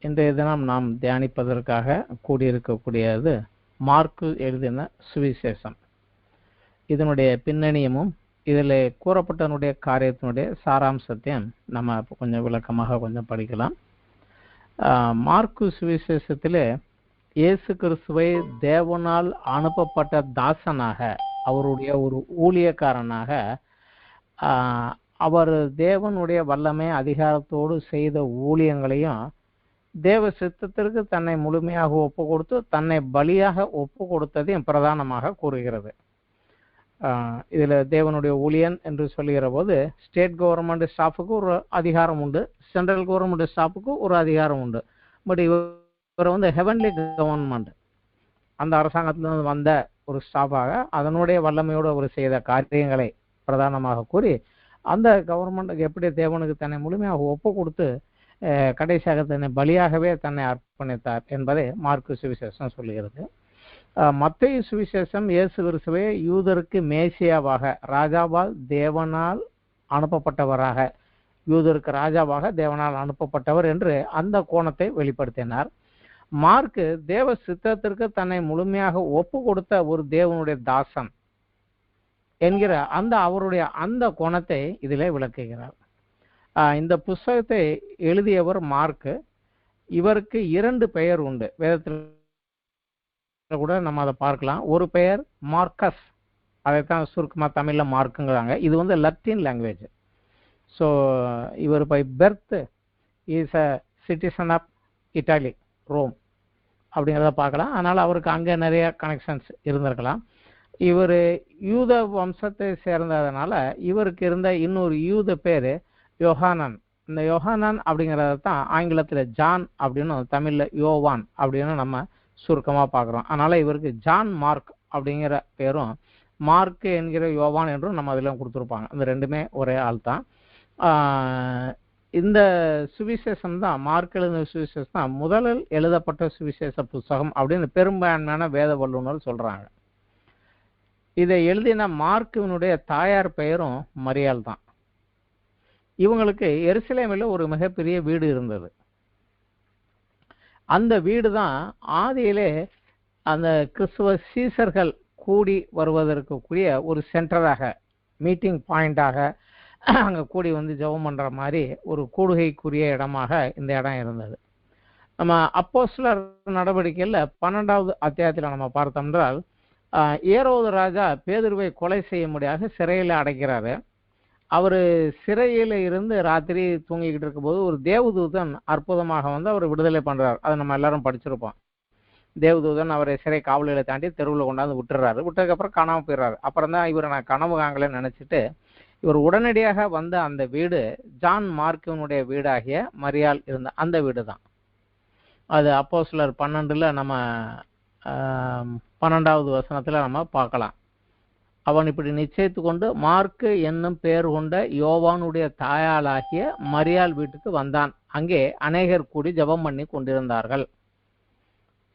இன்றைய தினம் நாம் தியானிப்பதற்காக கூடியிருக்கக்கூடியது மார்க்கு எழுதின சுவிசேஷம். இதனுடைய பின்னணியமும் இதில் கூறப்பட்டனுடைய காரியத்தினுடைய சாராம்சத்தையும் நம்ம கொஞ்சம் விளக்கமாக கொஞ்சம் படிக்கலாம். மார்க்கு சுவிசேஷத்திலே இயேசு கிறிஸ்துவை தேவனால் அனுப்பப்பட்ட தாசனாக, அவருடைய ஒரு ஊழியக்காரனாக, அவர் தேவனுடைய வல்லமை அதிகாரத்தோடு செய்த ஊழியங்களையும் தேவ சித்தத்திற்கு தன்னை முழுமையாக ஒப்பு கொடுத்து தன்னை பலியாக ஒப்பு கொடுத்ததையும் பிரதானமாக கூறுகிறது. இதில் தேவனுடைய ஊழியன் என்று சொல்லுகிற போது ஸ்டேட் கவர்மெண்ட் ஸ்டாஃபுக்கு ஒரு அதிகாரம் உண்டு, சென்ட்ரல் கவர்மெண்ட் ஸ்டாஃபுக்கு ஒரு அதிகாரம் உண்டு. பட் இவர் வந்து ஹெவன்லி கவர்மெண்ட், அந்த அரசாங்கத்திலிருந்து வந்த ஒரு ஸ்டாஃபாக அதனுடைய வல்லமையோடு அவர் செய்த காரியங்களை பிரதானமாக கூறி அந்த கவர்மெண்ட்டுக்கு எப்படி தேவனுக்கு தன்னை முழுமையாக ஒப்பு கொடுத்து கடைசியாக தன்னை பலியாகவே தன்னை அர்ப்பணித்தார் என்பதை மார்க்கு சுவிசேஷம் சொல்லுகிறது. மத்தேயு சுவிசேஷம் இயேசு கிறிஸ்துவை யூதருக்கு மேசியாவாக, ராஜாவால் தேவனால் அனுப்பப்பட்டவராக, யூதருக்கு ராஜாவாக தேவனால் அனுப்பப்பட்டவர் என்று அந்த கோணத்தை வெளிப்படுத்தினார். மார்க்கு தேவ சித்தத்திற்கு தன்னை முழுமையாக ஒப்பு கொடுத்த ஒரு தேவனுடைய தாசன் என்கிற அவருடைய அந்த கோணத்தை இதிலே விளக்குகிறார். இந்த புஸ்தகத்தை எழுதியவர் மார்க்கு. இவருக்கு 2 பெயர் உண்டு. வேதத்தில் கூட நம்ம அதை பார்க்கலாம். ஒரு பெயர் மார்க்கஸ், அதைத்தான் சுருக்கமாக தமிழில் மார்க்குங்கிறாங்க. இது வந்து லத்தீன் லாங்குவேஜ். ஸோ இவர் by birth is a citizen of Italy, Rome அப்படிங்கிறத பார்க்கலாம். அதனால் அவருக்கு அங்கே நிறைய கனெக்ஷன்ஸ் இருந்திருக்கலாம். இவர் யூத வம்சத்தை சேர்ந்ததுனால இவருக்கு இருந்த இன்னொரு யூத பேர் யோஹானன். இந்த யோஹானன் அப்படிங்கிறத தான் ஆங்கிலத்தில் ஜான் அப்படின்னு, தமிழில் யோவான் அப்படின்னு நம்ம சுருக்கமாக பார்க்குறோம். அதனால் இவருக்கு ஜான் மார்க் அப்படிங்கிற பேரும் மார்க் என்கிற யோவான் என்றும் நம்ம அதில் கொடுத்துருப்பாங்க. இந்த ரெண்டுமே ஒரே ஆள் தான். இந்த சுவிசேஷம் தான், மார்க் எழுதின சுவிசேஷம் தான் முதலில் எழுதப்பட்ட சுவிசேஷ புஸ்தகம் அப்படின்னு பெரும்பான்மையான வேத வல்லுநர் சொல்கிறாங்க. இதை எழுதின மார்க்கினுடைய தாயார் பெயரும் மரியாள் தான். இவங்களுக்கு எருசலேமில் ஒரு மிகப்பெரிய வீடு இருந்தது. அந்த வீடு தான் ஆதியிலே அந்த கிறிஸ்துவ சீசர்கள் கூடி வருவதற்கு கூடிய ஒரு சென்டராக, மீட்டிங் பாயிண்டாக, அங்கே கூடி வந்து ஜெபம் பண்ணுற மாதிரி ஒரு கூடுகைக்குரிய இடமாக இந்த இடம் இருந்தது. நம்ம அப்போஸ்தலர் நடவடிக்கையில் 12வது அத்தியாயத்தில் நம்ம பார்த்தோம்னால் ஏரோது ராஜா பேதுருவை கொலை செய்ய முடியாத சிறையில் அடைக்கிறாரு. அவர் சிறையில் இருந்து ராத்திரி தூங்கிக்கிட்டு இருக்கும்போது ஒரு தேவதூதன் அற்புதமாக வந்து அவர் விடுதலை பண்ணுறார். அதை நம்ம எல்லாரும் படிச்சிருப்போம். தேவதூதன் அவரை சிறை காவலில் தாண்டி தெருவில் கொண்டாந்து விட்டுறாரு. விட்டதுக்கப்புறம் காணாமல் போயிடுறாரு. அப்புறம் தான் இவர் நான் கனவு காங்கலன்னு நினச்சிட்டு இவர் உடனடியாக வந்த அந்த வீடு ஜான் மார்க்கினுடைய வீடாகிய மரியாள் இருந்த அந்த வீடு தான். அது அப்போஸ்தலர் 12 நம்ம 12வது வசனத்தில் நம்ம பார்க்கலாம். அவன் இப்படி நிச்சயித்து கொண்டு மார்க்கு என்னும் பெயர் கொண்ட யோவானுடைய தாயாளாகிய மரியாள் வீட்டுக்கு வந்தான். அங்கே அநேகர் கூடி ஜெபம் பண்ணி கொண்டிருந்தார்கள்.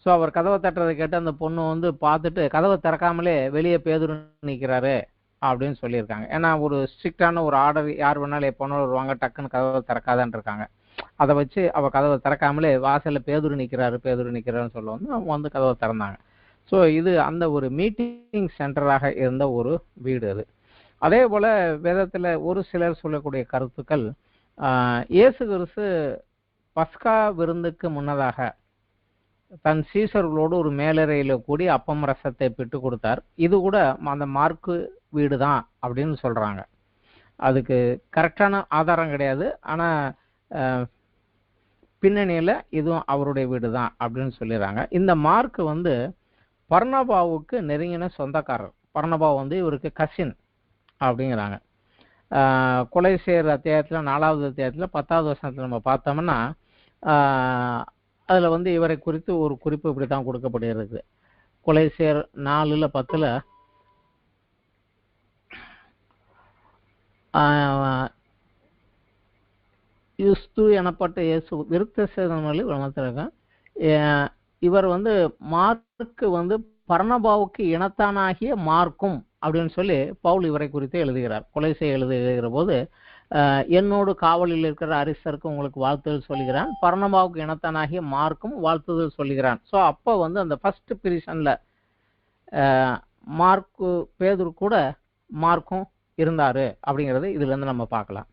ஸோ அவர் கதவை தட்டுறதை கேட்டு அந்த பொண்ணு வந்து பார்த்துட்டு கதவை திறக்காமலே வெளியே பேதுரு நிற்கிறாரு அப்படின்னு சொல்லியிருக்காங்க. ஏன்னா ஒரு ஸ்ட்ரிக்டான ஒரு ஆர்டர், யார் வேணாலும் எப்போனாலும் வருவாங்க, டக்குன்னு கதவை திறக்காதான்னு இருக்காங்க. அதை வச்சு அவள் கதவை திறக்காமலே வாசலில் பேதுரு நிற்கிறாருன்னு சொல்ல வந்து அவங்க வந்து கதவை திறந்தாங்க. ஸோ இது அந்த ஒரு மீட்டிங் சென்டராக இருந்த ஒரு வீடு அது. அதே போல் வேதத்தில் ஒரு சிலர் சொல்லக்கூடிய கருத்துக்கள், இயேசு கிறிஸ்து பஸ்கா விருந்துக்கு முன்னதாக தன் சீசர்களோடு ஒரு மேலறையில் கூடி அப்பம் ரசத்தை பெற்று கொடுத்தார். இது கூட அந்த மார்க்கு வீடு தான் அப்படின்னு சொல்கிறாங்க. அதுக்கு கரெக்டான ஆதாரம் கிடையாது. ஆனால் பின்னணியில் இதுவும் அவருடைய வீடு தான் அப்படின்னு சொல்லிடுறாங்க. இந்த மார்க்கு வந்து பர்னபாவுக்கு நெருங்கின சொந்தக்காரர். பர்னபா வந்து இவருக்கு கசின் அப்படிங்கிறாங்க. கொலைசேர் அத்தியாயத்தில் 4வது அத்தியாயத்தில் 10வது வசனத்தில் நம்ம பார்த்தோம்னா அதில் வந்து இவரை குறித்து ஒரு குறிப்பு இப்படி தான் கொடுக்கப்படுகிறது. கொலைசேர் 4:10 யுஸ்து எனப்பட்ட இயேசு விருத்த சேதனங்களை வளர்த்திருக்கேன். இவர் வந்து மார்க்கு வந்து பர்னபாவுக்கு இனத்தானாகிய மார்க்கும் அப்படின்னு சொல்லி பவுல் இவரை குறித்து எழுதுகிறார். கொலைசை எழுதுகிற போது என்னோடு காவலில் இருக்கிற அரிஸ்தருக்கு உங்களுக்கு வாழ்த்துதல் சொல்லுகிறான், பர்னபாவுக்கு இனத்தானாகிய மார்க்கும் வாழ்த்துதல் சொல்லுகிறான். ஸோ அப்போ வந்து அந்த ஃபர்ஸ்ட் பிரிஷன்ல மார்க்கு பேதுரு கூட மார்க்கும் இருந்தாரு அப்படிங்கிறது இதுல இருந்து நம்ம பார்க்கலாம்.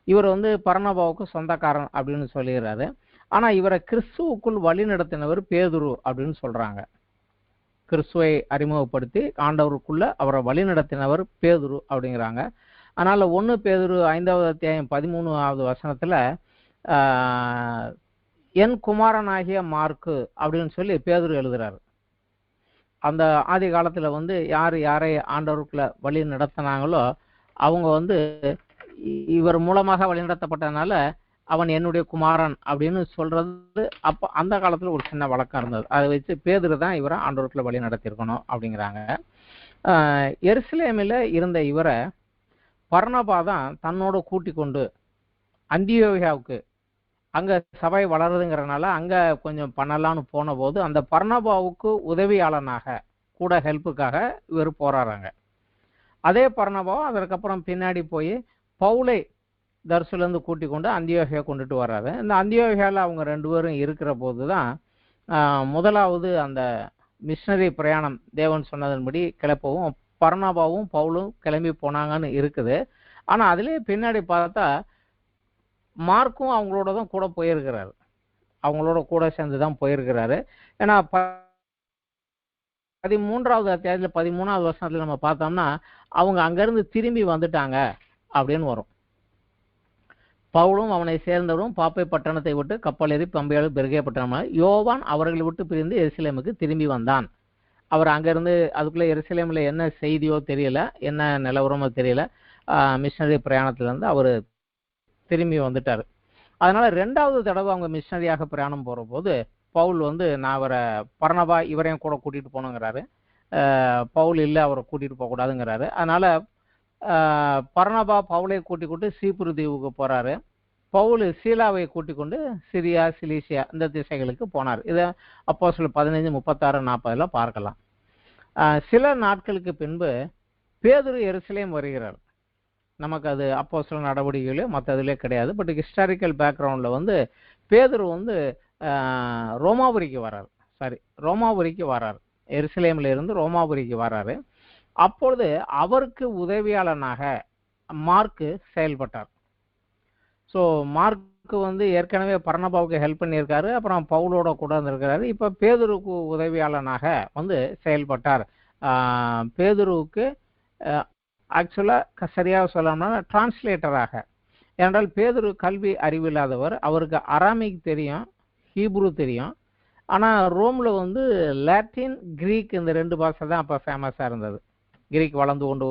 இவர் வந்து பர்னபாவுக்கு சொந்தக்காரன் அப்படின்னு சொல்லுகிறாரு. ஆனா இவரை கிறிஸ்துவுக்குள் வழி நடத்தினவர் பேதுரு அப்படின்னு சொல்றாங்க. கிறிஸ்துவை அறிமுகப்படுத்தி ஆண்டவருக்குள்ள அவரை வழி நடத்தினவர் பேதுரு அப்படிங்கிறாங்க. அதனால 1 பேதுரு 5வது அத்தியாயம் 13வது வசனத்துல என் குமாரனாகிய மார்க்கு அப்படின்னு சொல்லி பேதுரு எழுதுறாரு. அந்த ஆதி காலத்துல வந்து யாரை ஆண்டவருக்குள்ள வழி நடத்தினாங்களோ அவங்க வந்து இவர் மூலமாக வழி நடத்தப்பட்டதுனால அவன் என்னுடைய குமாரன் அப்படின்னு சொல்றது அப்ப அந்த காலத்துல ஒரு சின்ன வழக்கம் இருந்தது. அதை வச்சு பேதுரு தான் இவரை ஆண்டவருக்குள்ள வழி நடத்திருக்கணும் அப்படிங்கிறாங்க. எருசலேமில் இருந்த இவரை பர்னபா தான் தன்னோட கூட்டி கொண்டு அந்தியோகியாவுக்கு, அங்க சபை வளருதுங்கிறனால அங்க கொஞ்சம் பண்ணலான்னு போன போது அந்த பர்னபாவுக்கு உதவியாளனாக கூட ஹெல்ப்புக்காக இவர் போறாங்க. அதே பர்னபாவும் அதற்கப்புறம் பின்னாடி போய் பவுலை தர்சுலேருந்து கூட்டி கொண்டு அந்தியோகியா கொண்டுட்டு வர்றாரு. இந்த அந்தியோகியாவில் அவங்க 2 பேரும் இருக்கிற போது தான் முதலாவது அந்த மிஷனரி பிரயாணம் தேவன் சொன்னதன்படி கிளப்பவும் பர்னபாவும் பவுலும் கிளம்பி போனாங்கன்னு இருக்குது. ஆனா அதுலேயே பின்னாடி பார்த்தா மார்க்கும் அவங்களோட தான் கூட போயிருக்கிறாரு, அவங்களோட கூட சேர்ந்து தான் போயிருக்கிறாரு. ஏன்னா 13வது அத்தியாயத்தில் 13வது வசனத்தில் நம்ம பார்த்தோம்னா அவங்க அங்கேருந்து திரும்பி வந்துட்டாங்க அப்படின்னு வரும். பவுலும் அவனை சேர்ந்தவரும் பாப்பை பட்டணத்தை விட்டு கப்பல் ஏறி பம்பையாளு பெருகே பட்டணம் யோவான் அவர்களை விட்டு பிரிந்து எருசலேமுக்கு திரும்பி வந்தான். அவர் அங்கேருந்து அதுக்குள்ளே எருசலேமில் என்ன செய்தியோ தெரியல, என்ன நிலவரமோ தெரியல, மிஷனரி பிரயாணத்திலேருந்து அவர் திரும்பி வந்துட்டார். அதனால 2வது தடவை அவங்க மிஷனரியாக பிரயாணம் போகிற போது பவுல் வந்து நான் அவரை பர்னபா இவரையும் கூட கூட்டிகிட்டு போகணுங்கிறாரு. பவுல் இல்லை அவரை கூட்டிகிட்டு போகக்கூடாதுங்கிறாரு. அதனால பர்னபா பவுலை கூட்டிக்கொண்டு சீப்புரு தீவுக்கு போறாரு. பவுல் சீலாவை கூட்டிக் கொண்டு சிரியா சிலிசியா இந்த திசைகளுக்கு போனார். இதை அப்போஸ்தலர் 15, 36, 40 பார்க்கலாம். சில நாட்களுக்கு பின்பு பேதுரு எருசலேம் வருகிறார். நமக்கு அது அப்போஸ்தலர் நடவடிக்கைகளோ மற்றதுலே கிடையாது. பட் ஹிஸ்டாரிக்கல் பேக்ரவுண்டில் வந்து பேதுரு வந்து ரோமாபுரிக்கு வரார். எருசலேமில் இருந்து ரோமாபுரிக்கு வராரு. அப்பொழுது அவருக்கு உதவியாளனாக மார்க்கு செயல்பட்டார். ஸோ மார்க்கு வந்து ஏற்கனவே பர்னபாவுக்கு ஹெல்ப் பண்ணியிருக்காரு, அப்புறம் பவுலோட கூட இருந்திருக்கிறாரு. இப்போ பேதுருக்கு உதவியாளனாக வந்து செயல்பட்டார். பேதுருவுக்கு ஆக்சுவலாக சரியாக சொல்லணும்னா டிரான்ஸ்லேட்டராக. ஏனென்றால் பேதுரு கல்வி அறிவில்லாதவர், அவருக்கு அராமிக் தெரியும், ஹீப்ரு தெரியும். ஆனால் ரோமில் வந்து லாட்டின் கிரீக் இந்த 2 பாஷை தான் அப்போ ஃபேமஸாக இருந்தது. கிரீக் வளர்ந்து கொண்டு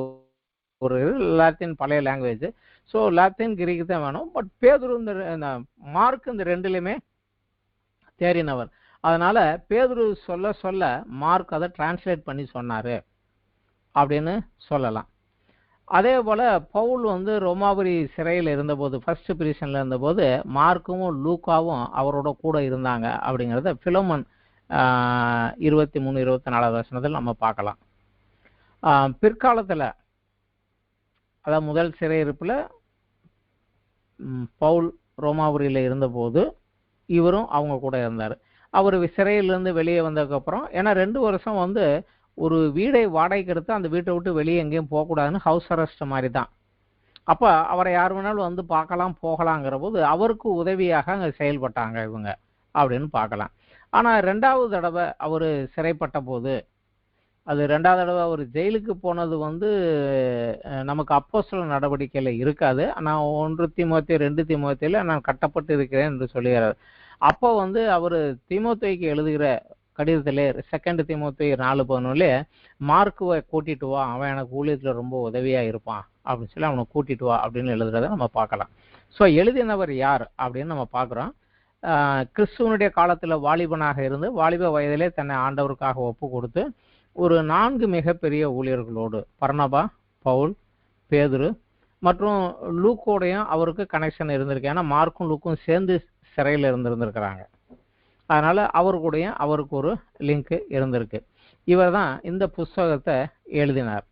ஒரு லாத்தின் பழைய லாங்குவேஜ். ஸோ லாத்தின் கிரீக் தான் வேணும். பட் பேதுரு இந்த மார்க் இந்த 2லையுமே தேறினவர். அதனால பேதுரு சொல்ல மார்க் அதை டிரான்ஸ்லேட் பண்ணி சொன்னார் அப்படின்னு சொல்லலாம். அதே போல் பவுல் வந்து ரோமாபுரி சிறையில் இருந்தபோது ஃபர்ஸ்ட் பிரிஷனில் இருந்தபோது மார்க்கும் லூக்காவும் அவரோட கூட இருந்தாங்க அப்படிங்கிறத பிலோமன் 23, 24 வசனத்தில் நம்ம பார்க்கலாம். பிற்காலத்தில் அதாவது முதல் சிறையிருப்பில் பவுல் ரோமாபுரியில் இருந்தபோது இவரும் அவங்க கூட இருந்தார். அவர் சிறையிலேருந்து வெளியே வந்ததுக்கப்புறம், ஏன்னா 2 வருஷம் வந்து ஒரு வீடை வாடகைக்கு எடுத்து அந்த வீட்டை விட்டு வெளியே எங்கேயும் போகக்கூடாதுன்னு ஹவுஸ் அரெஸ்ட் மாதிரி தான். அப்போ அவரை யார் வேணாலும் வந்து பார்க்கலாம் போகலாங்கிற போது அவருக்கு உதவியாக அங்கே செயல்பட்டாங்க இவங்க அப்படின்னு பார்க்கலாம். ஆனால் 2வது தடவை அவர் சிறைப்பட்ட போது, அது 2வது தடவை அவர் ஜெயிலுக்கு போனது வந்து நமக்கு அப்போஸ்தலர் நடவடிக்கையில் இருக்காது. ஆனால் 1 தீமோத்தேயு 2 தீமோத்தேயுல நான் கட்டப்பட்டு இருக்கிறேன் என்று சொல்லுகிறார். அப்போ வந்து அவர் தீமோத்தேயுக்கு எழுதுகிற கடிதத்திலே 2 தீமோத்தேயு 4:11 மார்க்குவை கூட்டிட்டு வா, அவன் எனக்கு ஊழியத்தில் ரொம்ப உதவியாக இருப்பான் அப்படின்னு சொல்லி அவனை கூட்டிட்டு வா அப்படின்னு எழுதுறத நம்ம பார்க்கலாம். ஸோ எழுதினவர் யார் அப்படின்னு நம்ம பார்க்குறோம். கிறிஸ்துவனுடைய காலத்தில் வாலிபனாக இருந்து வாலிப வயதிலே தன்னை ஆண்டவருக்காக ஒப்பு கொடுத்து ஒரு 4 மிகப்பெரிய ஊழியர்களோடு பர்னபா, பவுல், பேதுரு மற்றும் லூக்கோடையும் அவருக்கு கனெக்ஷன் இருந்திருக்கு. ஏன்னா மார்க்கும் லூக்கும் சேர்ந்து சிறையில் இருந்திருக்கிறாங்க. அதனால் அவருக்கூடையும் அவருக்கு ஒரு லிங்க் இருந்திருக்கு. இவர் தான் இந்த புஸ்தகத்தை எழுதினார்.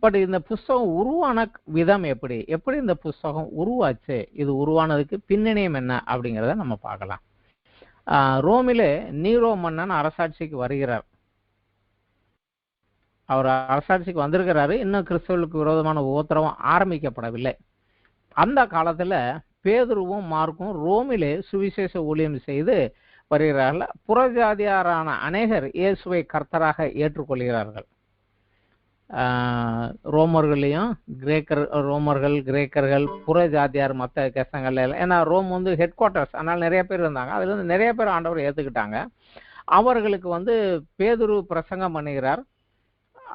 பட் இந்த புஸ்தகம் உருவான விதம் எப்படி எப்படி இந்த புஸ்தகம் உருவாச்சு, இது உருவானதுக்கு பின்னணியம் என்ன அப்படிங்கிறத நம்ம பார்க்கலாம். ரோமிலே நீரோ மன்னன் அரசாட்சிக்கு வருகிறார். அவர் அரசாட்சிக்கு வந்திருக்கிறாரு. இன்னும் கிறிஸ்தவர்களுக்கு விரோதமான உபத்திரவம் ஆரம்பிக்கப்படவில்லை. அந்த காலத்துல பேதுருவும் மார்க்கும் ரோமிலே சுவிசேஷ ஊழியம் செய்து வருகிறார்கள். புறஜாதியாரான அநேகர் இயேசுவை கர்த்தராக ஏற்றுக்கொள்கிறார்கள். ரோமர்களையும் ரோமர்கள், கிரேக்கர்கள், புறஜாதியார் மற்ற தேசங்கள்ல எல்லாம், ஏன்னா ரோம் வந்து ஹெட் குவார்ட்டர்ஸ், அதனால நிறைய பேர் இருந்தாங்க. அதுல இருந்து நிறைய பேர் ஆண்டவர் ஏத்துக்கிட்டாங்க. அவர்களுக்கு பேதுரு பிரசங்கம் பண்ணுகிறார்.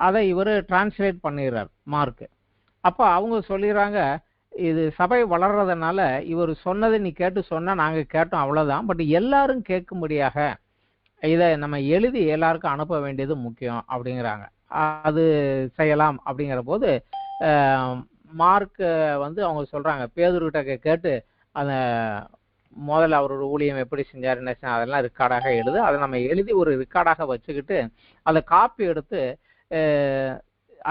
அதை இவர் டிரான்ஸ்லேட் பண்ணுகிறார் மார்க்கு. அப்ப அவங்க சொல்லிடுறாங்க, இது சபை வளர்றதுனால இவர் சொன்னதை நீ கேட்டு சொன்னா நாங்க கேட்டோம், அவ்வளவுதான். பட் எல்லாரும் கேட்கும்படியாக இதை நம்ம எழுதி எல்லாருக்கும் அனுப்ப வேண்டியது முக்கியம் அப்படிங்கிறாங்க. அது செய்யலாம் அப்படிங்கிற போது மார்க் அவங்க சொல்றாங்க, பேதுருகிட்ட கேட்டு அந்த முதல்ல அவரோட ஊழியம் எப்படி செஞ்சார் என்ன செஞ்சார் அதெல்லாம் ரெக்கார்டாக எழுது. அதை நம்ம எழுதி ஒரு ரெக்கார்டாக வச்சுக்கிட்டு அதை காப்பி எடுத்து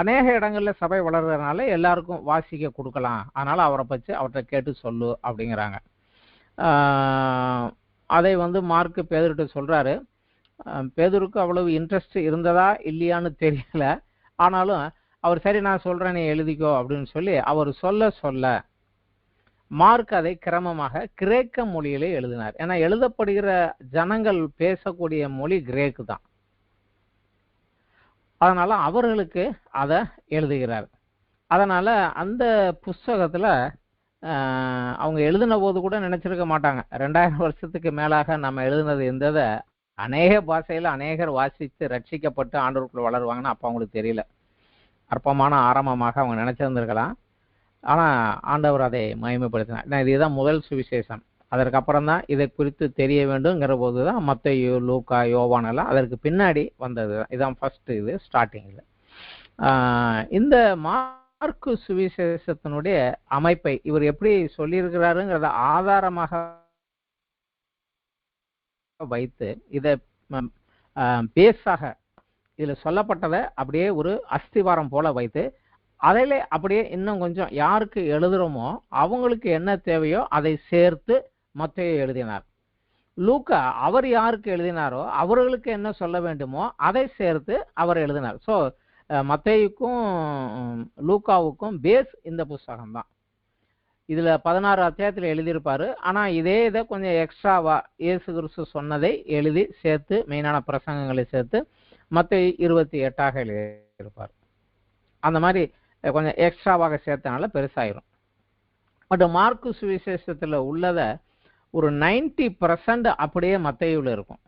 அநேக இடங்கள்ல சபை வளர்றதுனால எல்லாருக்கும் வாசிக்க கொடுக்கலாம், அதனால அவரை பற்றி அவர்கிட்ட கேட்டு சொல்லு அப்படிங்கிறாங்க. அதை மார்க் பேதுருகிட்ட சொல்றாரு. பேதுருக்கு அவ்வளவு இன்ட்ரெஸ்ட் இருந்ததா இல்லையான்னு தெரியல. ஆனாலும் அவர் சரி நான் சொல்றேன் நீ எழுதிக்கோ அப்படின்னு சொல்லி அவர் சொல்ல சொல்ல மார்க் அதை கிரமமாக கிரேக்க மொழியிலே எழுதினார். ஏன்னா எழுதப்படுகிற ஜனங்கள் பேசக்கூடிய மொழி கிரேக்கு தான். அதனால அவர்களுக்கு அதை எழுதுகிறார். அதனால அந்த புஸ்தகத்துல அவங்க எழுதின போது கூட நினைச்சிருக்க மாட்டாங்க 2000 வருஷத்துக்கு மேலாக நம்ம எழுதினது எந்ததை அநேக பாஷையில அநேகர் வாசித்து ரட்சிக்கப்பட்டு ஆண்டவருக்குள்ள வளருவாங்கன்னு அப்ப அவங்களுக்கு தெரியல. அற்பமான ஆரம்பமாக அவங்க நினைச்சிருந்திருக்கலாம். ஆனா ஆண்டவர் அதை மகிமைப்படுத்தினார். இதுதான் முதல் சுவிசேஷம். அதற்கப்புறம் தான் இதை குறித்து தெரிய வேண்டும்ங்கிற போதுதான் மத்தேயு, லூக்கா, யோவான் எல்லாம் அதற்கு பின்னாடி வந்தது. இதான் ஃபர்ஸ்ட் இது ஸ்டார்டிங்ல. இந்த மார்க்கு சுவிசேஷத்தினுடைய அமைப்பை இவர் எப்படி சொல்லியிருக்கிறாருங்கிறத ஆதாரமாக வைத்து இதை பேஸாக இதுல சொல்லப்பட்டதை அப்படியே ஒரு அஸ்திவாரம் போல வைத்து அதிலே அப்படியே இன்னும் கொஞ்சம் யாருக்கு எழுதுறோமோ அவங்களுக்கு என்ன தேவையோ அதை சேர்த்து மத்தேயு எழுதினார். லூக்கா அவர் யாருக்கு எழுதினாரோ அவர்களுக்கு என்ன சொல்ல வேண்டுமோ அதை சேர்த்து அவர் எழுதினார். ஸோ மத்தேயுக்கும் லூக்காவுக்கும் பேஸ் இந்த புஸ்தகம் தான். இதுல 16 அத்தியாயத்தில் எழுதியிருப்பாரு. ஆனா இதே இதை கொஞ்சம் எக்ஸ்ட்ராவா இயேசு கிறிஸ்து சொன்னதை எழுதி சேர்த்து மெயினான பிரசங்கங்களை சேர்த்து மத்தேயு 28ஆக எழுதியிருப்பார். அந்த மாதிரி கொஞ்சம் எக்ஸ்ட்ராவாக சேர்த்தனால பெருசாயிரும். பட் மார்க்கு சுவிசேஷத்துல உள்ளத ஒரு 90% அப்படியே மத்தேயுல இருக்கும்.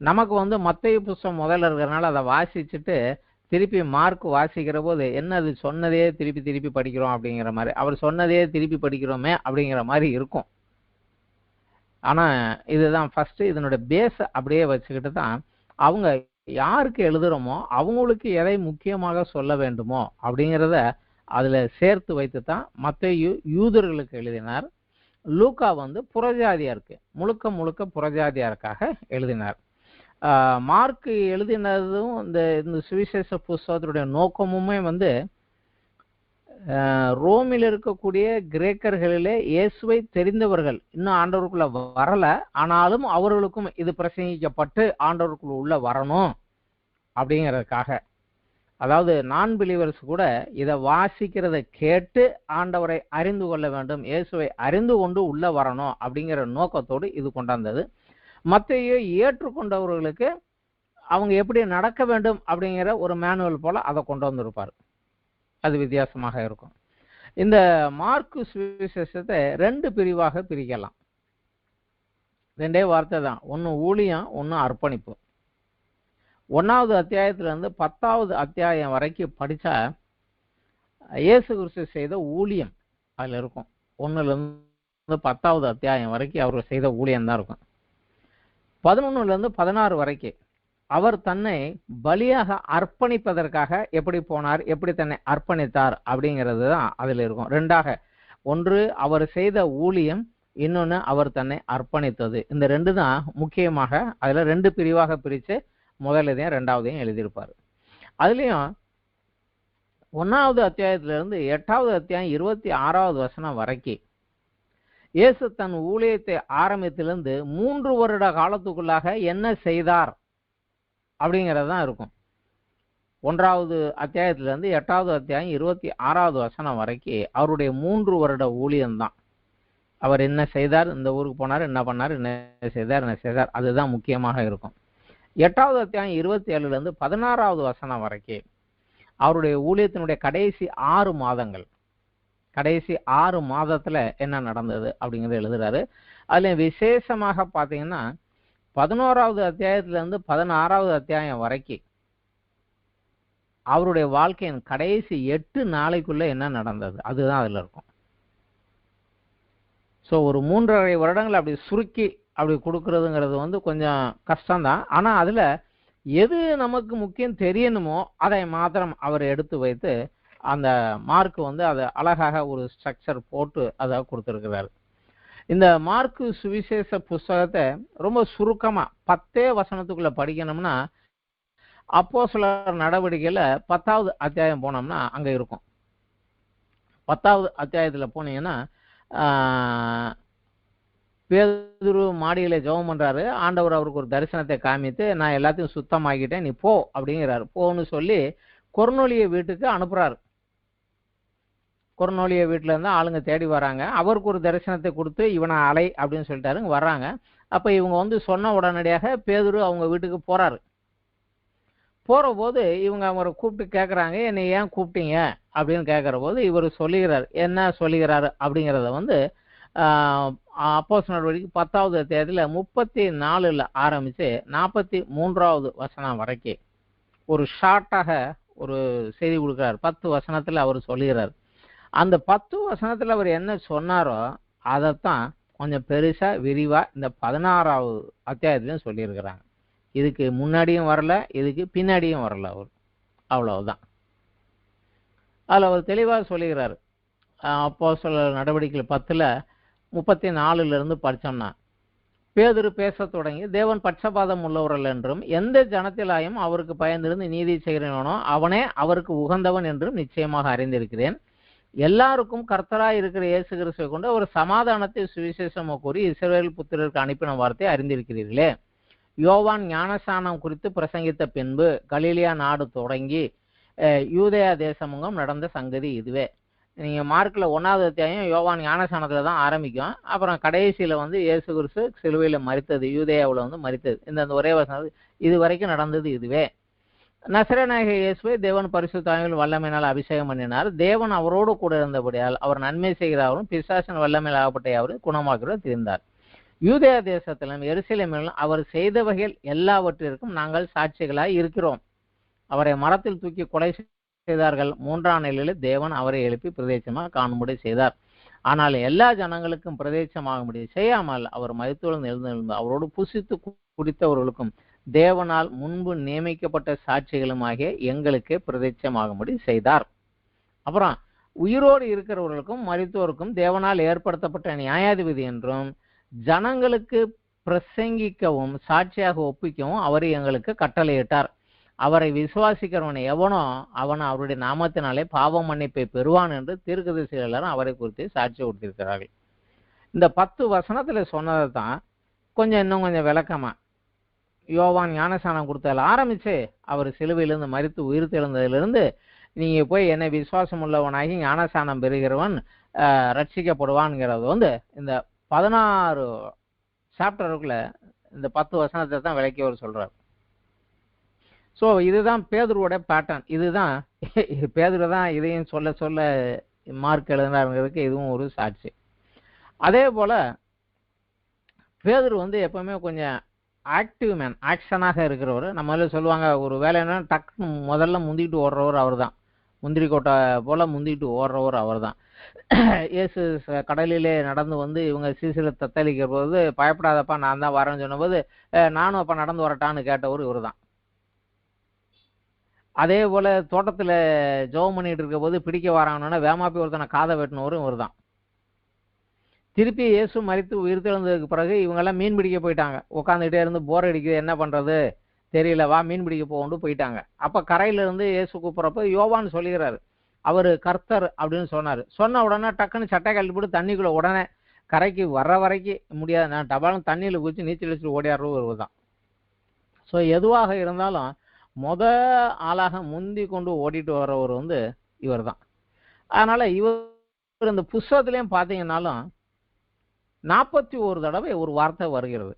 நமக்கு மத்தேயு புஸ்தகம் முதல்ல இருக்கிறதுனால அதை வாசிச்சுட்டு திருப்பி மார்க் வாசிக்கிற போது என்ன அது சொன்னதே திருப்பி திருப்பி படிக்கிறோம் அப்படிங்கிற மாதிரி, அவர் சொன்னதே திருப்பி படிக்கிறோமே அப்படிங்கிற மாதிரி இருக்கும். ஆனா இதுதான் ஃபர்ஸ்ட், இதனுடைய பேஸ் அப்படியே வச்சுக்கிட்டு தான் அவங்க யாருக்கு எழுதுறோமோ அவங்களுக்கு எதை முக்கியமாக சொல்ல வேண்டுமோ அப்படிங்கிறத அதுல சேர்த்து வைத்து தான் மத்தேயு யூதர்களுக்கு எழுதினார். லூக்கா புறஜாதியாருக்கு முழுக்க முழுக்க புறஜாதியாருக்காக எழுதினார். மார்க் எழுதினதும் இந்த சுவிசேஷ புஸ்தகத்தினுடைய நோக்கமுமே ரோமில் இருக்கக்கூடிய கிரேக்கர்களிலே இயேசுவை தெரிந்தவர்கள் இன்னும் ஆண்டவருக்குள்ள வரல, ஆனாலும் அவர்களுக்கும் இது பிரசங்கிக்கப்பட்டு ஆண்டவருக்குள்ள உள்ள வரணும் அப்படிங்கிறதுக்காக. அதாவது நான் பிலீவர்ஸ் கூட இதை வாசிக்கிறத கேட்டு ஆண்டவரை அறிந்து கொள்ள வேண்டும், இயேசுவை அறிந்து கொண்டு உள்ள வரணும் அப்படிங்கிற நோக்கத்தோடு இது கொண்டாந்தது. மத்தேயு ஏற்றுக்கொண்டவர்களுக்கு அவங்க எப்படி நடக்க வேண்டும் அப்படிங்கிற ஒரு மேனுவல் போல அதை கொண்டு வந்திருப்பார். அது வித்தியாசமாக இருக்கும். இந்த மார்க்கு சுவிசேஷத்தை 2 பிரிவாக பிரிக்கலாம். 2 வார்த்தை தான், ஒன்னு ஊழியம், ஒன்னு அர்ப்பணிப்பு. 1வது அத்தியாயத்துல இருந்து 10வது அத்தியாயம் வரைக்கும் படிச்சா இயேசு கிறிஸ்து செய்த ஊழியம் அதுல இருக்கும். 1ல இருந்து 10வது அத்தியாயம் வரைக்கும் அவர் செய்த ஊழியம் தான் இருக்கும். 11ல இருந்து 16 வரைக்கும் அவர் தன்னை பலியாக அர்ப்பணிப்பதற்காக எப்படி போனார், எப்படி தன்னை அர்ப்பணித்தார் அப்படிங்கிறது தான் அதுல இருக்கும். 2ஆக, ஒன்று அவர் செய்த ஊழியம், இன்னொன்னு அவர் தன்னை அர்ப்பணித்தது. இந்த 2 தான் முக்கியமாக அதுல 2 பிரிவாக பிரிச்சு முதல் இதையும் 2வதையும் எழுதியிருப்பாரு. அதுலயும் 1வது அத்தியாயத்திலிருந்து 8வது அத்தியாயம் 26வது வசனம் வரைக்கும் இயேசு தன் ஊழியத்தை ஆரம்பத்திலிருந்து 3 வருட காலத்துக்குள்ளாக என்ன செய்தார் அப்படிங்கிறது தான் இருக்கும். 1வது அத்தியாயத்திலிருந்து 8வது அத்தியாயம் 26வது வசனம் வரைக்கும் அவருடைய 3 வருட ஊழியம்தான். அவர் என்ன செய்தார், இந்த ஊருக்கு போனார், என்ன பண்ணார், என்ன செய்தார், அதுதான் முக்கியமாக இருக்கும். 8வது அத்தியாயம் 27லேருந்து 16வது வசனம் வரைக்கும் அவருடைய ஊழியத்தினுடைய கடைசி 6 மாதங்கள், கடைசி 6 மாதத்துல என்ன நடந்தது அப்படிங்கிறத எழுதுறாரு. அதுல விசேஷமாக பார்த்தீங்கன்னா 11வது அத்தியாயத்திலிருந்து 16வது அத்தியாயம் வரைக்கும் அவருடைய வாழ்க்கையின் கடைசி 8 நாளைக்குள்ள என்ன நடந்தது அதுதான் அதுல இருக்கும். ஸோ ஒரு 3.5 வருடங்கள் அப்படி சுருக்கி அப்படி கொடுக்கறதுங்கிறது வந்து கொஞ்சம் கஷ்டம்தான். ஆனால் அதில் எது நமக்கு முக்கியம் தெரியணுமோ அதை மாத்திரம் அவர் எடுத்து வைத்து அந்த மார்க் வந்து அதை அழகாக ஒரு ஸ்ட்ரக்சர் போட்டு அதை கொடுத்துருக்கிறாரு. இந்த மார்க்கு சுவிசேஷ புஸ்தகத்தை ரொம்ப சுருக்கமாக 10 வசனத்துக்குள்ளே படிக்கணும்னா அப்போஸ்தலர் நடவடிக்கையில் 10வது அத்தியாயம் போனோம்னா அங்கே இருக்கும். 10வது அத்தியாயத்தில் போனீங்கன்னா பேதுரு மாடியில் ஜெபம் பண்ணுறாரு. ஆண்டவர் அவருக்கு ஒரு தரிசனத்தை காமித்து நான் எல்லாத்தையும் சுத்தமாக்கிட்டேன், நீ போ அப்படிங்கிறாரு. போன்னு சொல்லி கொர்நேலிய வீட்டுக்கு அனுப்புகிறாரு. கொர்நேலிய வீட்டில் இருந்து ஆளுங்க தேடி வராங்க. அவருக்கு ஒரு தரிசனத்தை கொடுத்து இவனை அலை அப்படின்னு சொல்லிட்டாருங்க வர்றாங்க. அப்போ இவங்க வந்து சொன்ன உடனடியாக பேதுரு அவங்க வீட்டுக்கு போகிறாரு. போகிற போது இவங்க அவரை கூப்பிட்டு கேட்குறாங்க, என்னை ஏன் கூப்பிட்டீங்க அப்படின்னு கேட்குற போது இவர் சொல்லுகிறார். என்ன சொல்லுகிறாரு அப்படிங்கிறத வந்து அப்போஸ்தலர் நடவடிக்கை 10வது அத்தியாயத்தில் 34ல் ஆரம்பித்து 43வது வசனம் வரைக்கும் ஒரு ஷார்ட்டாக ஒரு செய்தி கொடுக்குறார். 10 வசனத்தில் அவர் சொல்லுகிறார். அந்த 10 வசனத்தில் அவர் என்ன சொன்னாரோ அதைத்தான் கொஞ்சம் பெருசாக விரிவாக இந்த 16வது அத்தியாயத்துலையும் சொல்லியிருக்கிறாங்க. இதுக்கு முன்னாடியும் வரல, இதுக்கு பின்னாடியும் வரல. அவர் அவ்வளவுதான். அதில் அவர் தெளிவாக சொல்லுகிறார். அப்போஸ்தலர் நடவடிக்கைகள் 10ல் 34லிருந்து படித்தோம்னா பேதுரு பேசத் தொடங்கி, தேவன் பட்சபாதம் உள்ளவர்கள் என்றும் எந்த ஜனத்திலாயும் அவருக்கு பயந்திருந்து நீதி செய்கிறவனோ அவனே அவருக்கு உகந்தவன் என்றும் நிச்சயமாக அறிந்திருக்கிறேன். எல்லாருக்கும் கர்த்தராய் இருக்கிற இயேசு கிறிஸ்துவை கொண்டு ஒரு சமாதானத்தை சுவிசேஷமாக கூறி இஸ்ரவேல் புத்திரருக்கு அனுப்பின வார்த்தை அறிந்திருக்கிறீர்களே. யோவான் ஞானஸ்நானம் குறித்து பிரசங்கித்த பின்பு கலிலியா நாடு தொடங்கி யூதேயா தேசமும் நடந்த சங்கதி இதுவே. நீங்கள் மார்க்கில் 1வது அத்தியாயம் யோவான் ஞானஸ்நானத்தில் தான் ஆரம்பிக்கும். அப்புறம் கடைசியில் வந்து இயேசு கிறிஸ்து சிலுவையில் மரித்தது, யூதேயாவில் வந்து மரித்தது, இந்த ஒரே வசனம் இது வரைக்கும் நடந்தது இதுவே. நசரேயனாகிய இயேசுவை தேவன் பரிசுத்த ஆவியில் வல்லமையினால் அபிஷேகம் பண்ணினார். தேவன் அவரோடு கூட இருந்தபடியால் அவர் நன்மை செய்கிறவரும் பிசாசின் வல்லமையில் ஆகப்பட்ட அவரும் குணமாக்குவர் தெரிந்தார். யூதேயா தேசத்திலும் எருசலேமிலும் அவர் செய்த வகையில் எல்லாவற்றிற்கும் நாங்கள் சாட்சிகளாய் இருக்கிறோம். அவரை மரத்தில் தூக்கி கொலை செய்தார்கள். 3ஆம் நாளில் தேவன் அவரை எழுப்பி பிரதேசமாக காணும்படி செய்தார். ஆனால் எல்லா ஜனங்களுக்கும் பிரதேசமாகும்படி செய்யாமல் அவர் மரித்தோடு எழுந்து அவரோடு புசித்து குடித்தவர்களுக்கும் தேவனால் முன்பு நியமிக்கப்பட்ட சாட்சிகளும் ஆகிய எங்களுக்கு பிரதேசமாகும்படி செய்தார். அப்புறம் உயிரோடு இருக்கிறவர்களுக்கும் மரித்தோருக்கும் தேவனால் ஏற்படுத்தப்பட்ட நியாயாதிபதி என்றும் ஜனங்களுக்கு பிரசங்கிக்கவும் சாட்சியாக ஒப்பிக்கவும் அவர் எங்களுக்கு கட்டளையிட்டார். அவரை விசுவாசிக்கிறவன் எவனோ அவன் அவருடைய நாமத்தினாலே பாவ மன்னிப்பை பெறுவான் என்று தீர்க்கதரிசிகள் எல்லாரும் அவரை குறித்து சாட்சி கொடுத்திருக்கிறார்கள். இந்த 10 வசனத்துல சொன்னதை தான் இன்னும் கொஞ்சம் விளக்கமா யோவான் ஞானஸ்நானம் கொடுத்ததில் ஆரம்பிச்சு அவர் சிலுவையிலிருந்து மரித்து உயிர் தெழுந்ததிலிருந்து நீங்க போய் என்னை விசுவாசம் உள்ளவனாகி ஞானஸ்நானம் பெறுகிறவன் ரட்சிக்கப்படுவான்ங்கிறது வந்து இந்த 16 சாப்டருக்குள்ள இந்த 10 வசனத்தை தான் விளக்கி அவர் சொல்றார். ஸோ இதுதான் பேதுருவோட பேட்டர்ன். இதுதான் பேதுரு தான் இதையும் சொல்ல சொல்ல மார்க் எழுதுனாருங்கிறதுக்கு இதுவும் ஒரு சாட்சி. அதே போல பேதுரு வந்து எப்பவுமே கொஞ்சம் ஆக்டிவ் மேன், ஆக்ஷனாக இருக்கிறவர். நம்மள சொல்லுவாங்க ஒரு வேலைன்னா டக்குன்னு முதல்ல முந்திக்கிட்டு ஓடுறவர் அவர் தான். முந்திரி கோட்டை போல முந்திக்கிட்டு ஓடுறவர் அவர் தான். இயேசு கடலிலே நடந்து வந்து இவங்க சீசில தத்தளிக்கிற போது பயப்படாதப்பா நான் தான் வரேன்னு சொன்னபோது நானும் அப்போ நடந்து வரட்டான்னு கேட்டவர் இவர் தான். அதே போல் தோட்டத்தில் ஜெபம் பண்ணிட்டு இருக்க போது பிடிக்க வராங்கன்னா வேமாப்பி ஒருத்தனை காதை வெட்டினவரும் இவர் தான். திருப்பி இயேசு மரித்து உயிர் தெழுந்ததுக்கு பிறகு இவங்கெல்லாம் மீன் பிடிக்க போயிட்டாங்க. உட்காந்துக்கிட்டே இருந்து போர் அடிக்குது, என்ன பண்ணுறது தெரியல, வா மீன் பிடிக்க போகண்டு போயிட்டாங்க. அப்போ கரையிலேருந்து இயேசு கூப்பிட்றப்ப யோவான் சொல்லுகிறாரு, அவர் கர்த்தர் அப்படின்னு சொன்னார். சொன்ன உடனே டக்குன்னு சட்டை கழட்டி போட்டு தண்ணிக்குள்ளே உடனே கரைக்கு வர்ற வரைக்கும் முடியாது, நான் டபாலும் தண்ணியில் குதிச்சு நீச்சல் அடிச்சு ஓடியாடுறது தான். ஸோ எதுவாக இருந்தாலும் ஆளாக முந்தி கொண்டு ஓடிட்டு வர்றவர் வந்து இவர் தான். அதனால இவர் இந்த புஸ்தகத்திலையும் பார்த்தீங்கன்னாலும் 41 தடவை ஒரு வார்த்தை வருகிறது.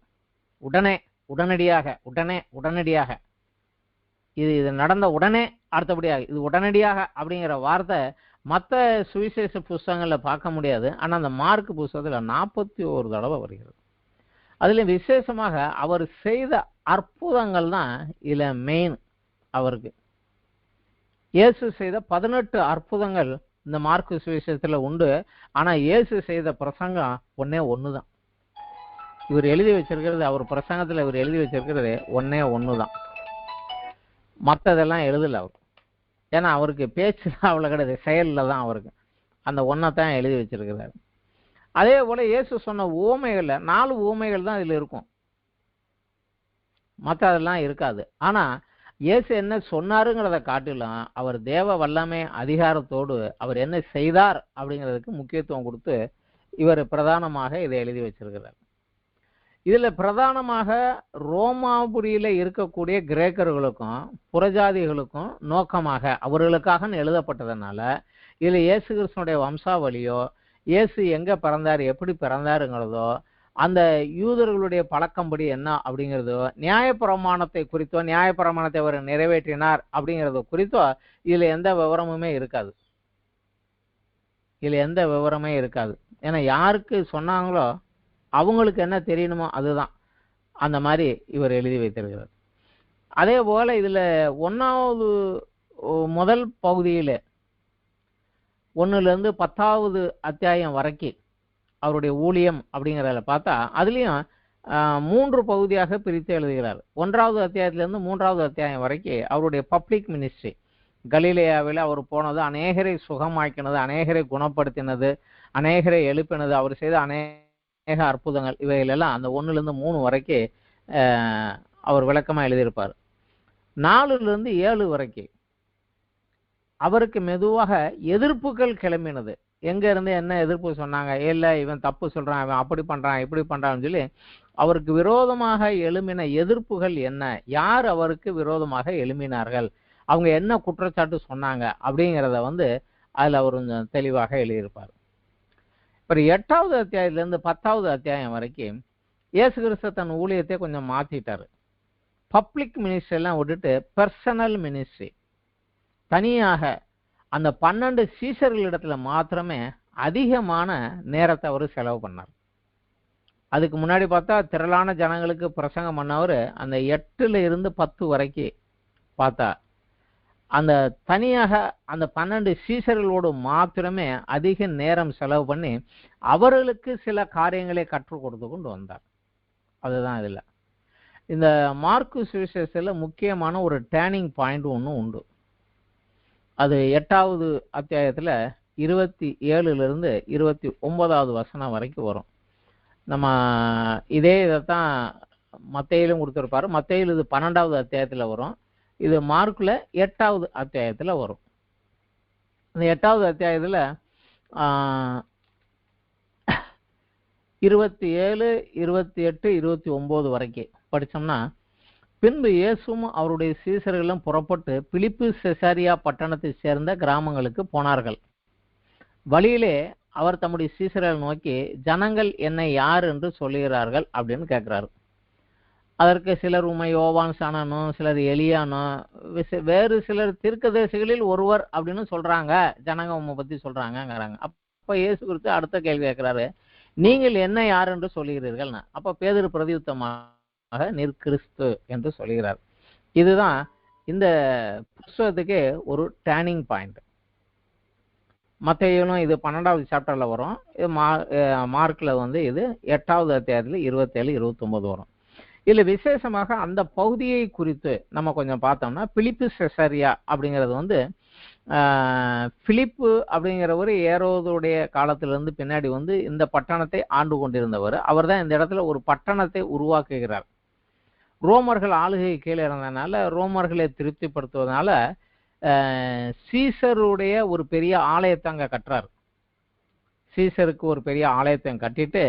உடனே, உடனடியாக, உடனடியாக, இது நடந்த உடனே, அடுத்தபடியாக, இது உடனடியாக அப்படிங்கிற வார்த்தை மற்ற சுவிசேஷ புஸ்தகங்களில் பார்க்க முடியாது. ஆனால் அந்த மார்க் புஸ்தகத்தில் 41 தடவை வருகிறது. அதில் விசேஷமாக அவர் செய்த அற்புதங்கள் தான் இதில் மெயின். அவருக்கு இயேசு செய்த 18 அற்புதங்கள் இந்த மார்க் சுவிசேஷத்தில் உண்டு. ஆனால் இயேசு செய்த பிரசங்கம் ஒன்னே ஒன்று தான். இவர் எழுதி வச்சிருக்கிறது, அவர் பிரசங்கத்தில் இவர் எழுதி வச்சிருக்கிறது ஒன்னே ஒன்று தான். மற்றதெல்லாம் எழுதலை அவர். ஏன்னா அவருக்கு பேச்சு தான் அவ்வளோ கிடையாது, செயலில் தான் அவருக்கு அந்த ஒன்றை தான் எழுதி வச்சிருக்கிறார். அதே போல் இயேசு சொன்ன உவமைகளில் 4 உவமைகள் தான் இதில் இருக்கும், மற்றதெல்லாம் இருக்காது. ஆனால் இயேசு என்ன சொன்னாருங்கிறத காட்டிலும் அவர் தேவ வல்லமை அதிகாரத்தோடு அவர் என்ன செய்தார் அப்படிங்கிறதுக்கு முக்கியத்துவம் கொடுத்து இவர் பிரதானமாக இதை எழுதி வச்சிருக்கிறார். இதில் பிரதானமாக ரோமாபுரியில் இருக்கக்கூடிய கிரேக்கர்களுக்கும் புறஜாதிகளுக்கும் நோக்கமாக அவர்களுக்காக எழுதப்பட்டதுனால இதில் இயேசு கிறிஸ்துனுடைய வம்சாவளியோ, இயேசு எங்கே பிறந்தார், எப்படி பிறந்தாருங்கிறதோ, அந்த யூதர்களுடைய பழக்கம்படி என்ன அப்படிங்கிறதோ, நியாயப்பிரமாணத்தை குறித்தோ, நியாயப்பிரமாணத்தை அவர் நிறைவேற்றினார் அப்படிங்கிறத குறித்தோ இதில் எந்த விவரமுமே இருக்காது. இதில் எந்த விவரமே இருக்காது. ஏன்னா யாருக்கு சொன்னாங்களோ அவங்களுக்கு என்ன தெரியணுமோ அதுதான் அந்த மாதிரி இவர் எழுதி வைத்திருக்கிறார். அதே போல் இதில் 1வது முதல் பகுதியில் 1லேருந்து 10வது அத்தியாயம் வரைக்கும் அவருடைய ஊழியம் அப்படிங்கிறத பார்த்தா அதுலேயும் 3 பகுதியாக பிரித்து எழுதுகிறார். 1வது அத்தியாயத்திலேருந்து 3வது அத்தியாயம் வரைக்கும் அவருடைய பப்ளிக் மினிஸ்ட்ரி, கலிலேயாவில் அவர் போனது, அநேகரை சுகமாக்கினது, அநேகரை குணப்படுத்தினது, அநேகரை எழுப்பினது, அவர் செய்த அநேக அற்புதங்கள், இவைகளெல்லாம் அந்த 1லேருந்து 3 வரைக்கும் அவர் விளக்கமாக எழுதியிருப்பார். 4லேருந்து 7 வரைக்கும் அவருக்கு மெதுவாக எதிர்ப்புகள் கிளம்பினது. எங்கே இருந்து என்ன எதிர்ப்பு சொன்னாங்க, இல்லை இவன் தப்பு சொல்கிறான், இவன் அப்படி பண்ணுறான், இப்படி பண்ணுறான்னு சொல்லி அவருக்கு விரோதமாக எழும்பின எதிர்ப்புகள் என்ன, யார் அவருக்கு விரோதமாக எழும்பினார்கள், அவங்க என்ன குற்றச்சாட்டு சொன்னாங்க அப்படிங்கிறத வந்து அதில் அவர் கொஞ்சம் தெளிவாக எழுதியிருப்பார். இப்போ 8வது அத்தியாயத்திலேருந்து 10வது அத்தியாயம் வரைக்கும் இயேசு கிறிஸ்து தன் ஊழியத்தை கொஞ்சம் மாற்றிட்டார். பப்ளிக் மினிஸ்ட்ரியெல்லாம் விட்டுட்டு பர்சனல் மினிஸ்ட்ரி, தனியாக அந்த 12 சீஷர்களிடத்துல மாத்திரமே அதிகமான நேரத்தை அவர் செலவு பண்ணார். அதுக்கு முன்னாடி பார்த்தா திரளான ஜனங்களுக்கு பிரசங்கம் பண்ணவர் அந்த 8லிருந்து 10 வரைக்கும் பார்த்தா அந்த தனியாக அந்த 12 சீஷர்களோடு மாத்திரமே அதிக நேரம் செலவு பண்ணி அவர்களுக்கு சில காரியங்களை கற்றுக் கொடுத்து கொண்டு வந்தார். அதுதான் இதில் இந்த மார்க்கு சுவிசேஷத்தில் முக்கியமான ஒரு டேர்னிங் பாயிண்ட் ஒன்று உண்டு. அது 8வது அத்தியாயத்தில் 27லிருந்து 29வது வசனம் வரைக்கும் வரும். நம்ம இதே இதைத்தான் மத்தேயிலும் கொடுத்துருப்பாரு. மத்தேயில் இது 12வது அத்தியாயத்தில் வரும், இது மார்க்கில் 8வது அத்தியாயத்தில் வரும். இந்த 8வது அத்தியாயத்தில் 27, 28, 29 வரைக்கும் படித்தோம்னா, பின்பு இயேசுவும் அவருடைய சீசர்களும் புறப்பட்டு பிலிப்பு செசாரியா பட்டணத்தை சேர்ந்த கிராமங்களுக்கு போனார்கள். வழியிலே அவர் தம்முடைய சீசர்களை நோக்கி, ஜனங்கள் என்னை யார் என்று சொல்லுகிறார்கள் அப்படின்னு கேட்கிறாரு. அதற்கு சிலர் உம்மை யோவான் சானனும், சிலர் எலியானும், வேறு சிலர் தீர்க்கதரிசிகளில் ஒருவர் அப்படின்னு சொல்றாங்க, ஜனங்க உம்மை பத்தி சொல்றாங்கிறாங்க. அப்ப இயேசு குறித்து அடுத்த கேள்வி கேட்கிறாரு, நீங்கள் என்ன யார் என்று சொல்லுகிறீர்கள்? அப்ப பேதுரு பிரதியுத்தமாக நீர் கிறிஸ்து என்று சொல்கிறார். இதுதான் இந்த புஸ்தகத்துக்கு ஒரு டேர்னிங் பாயிண்ட். மத்தேயுலும் இது 12வது சாப்டர்ல வரும், இது மார்க்ல வந்து இது 8வது அத்தியாயத்தில் 27, 29 வரும். இதுல விசேஷமாக அந்த பகுதியை குறித்து நம்ம கொஞ்சம் பார்த்தோம்னா, பிலிப்பு செசரியா அப்படிங்கிறது வந்து பிலிப்பு அப்படிங்கிறவர் ஏரோதுடைய காலத்திலிருந்து பின்னாடி வந்து இந்த பட்டணத்தை ஆண்டு கொண்டிருந்தவர். அவர் தான் இந்த இடத்துல ஒரு பட்டணத்தை உருவாக்குகிறார். ரோமர்கள் ஆளுகை கீழே இருந்ததுனால, ரோமர்களை திருப்திப்படுத்துவதனால சீசருடைய ஒரு பெரிய ஆலயத்தை அங்க கட்டுறாரு. சீசருக்கு ஒரு பெரிய ஆலயத்தை கட்டிட்டு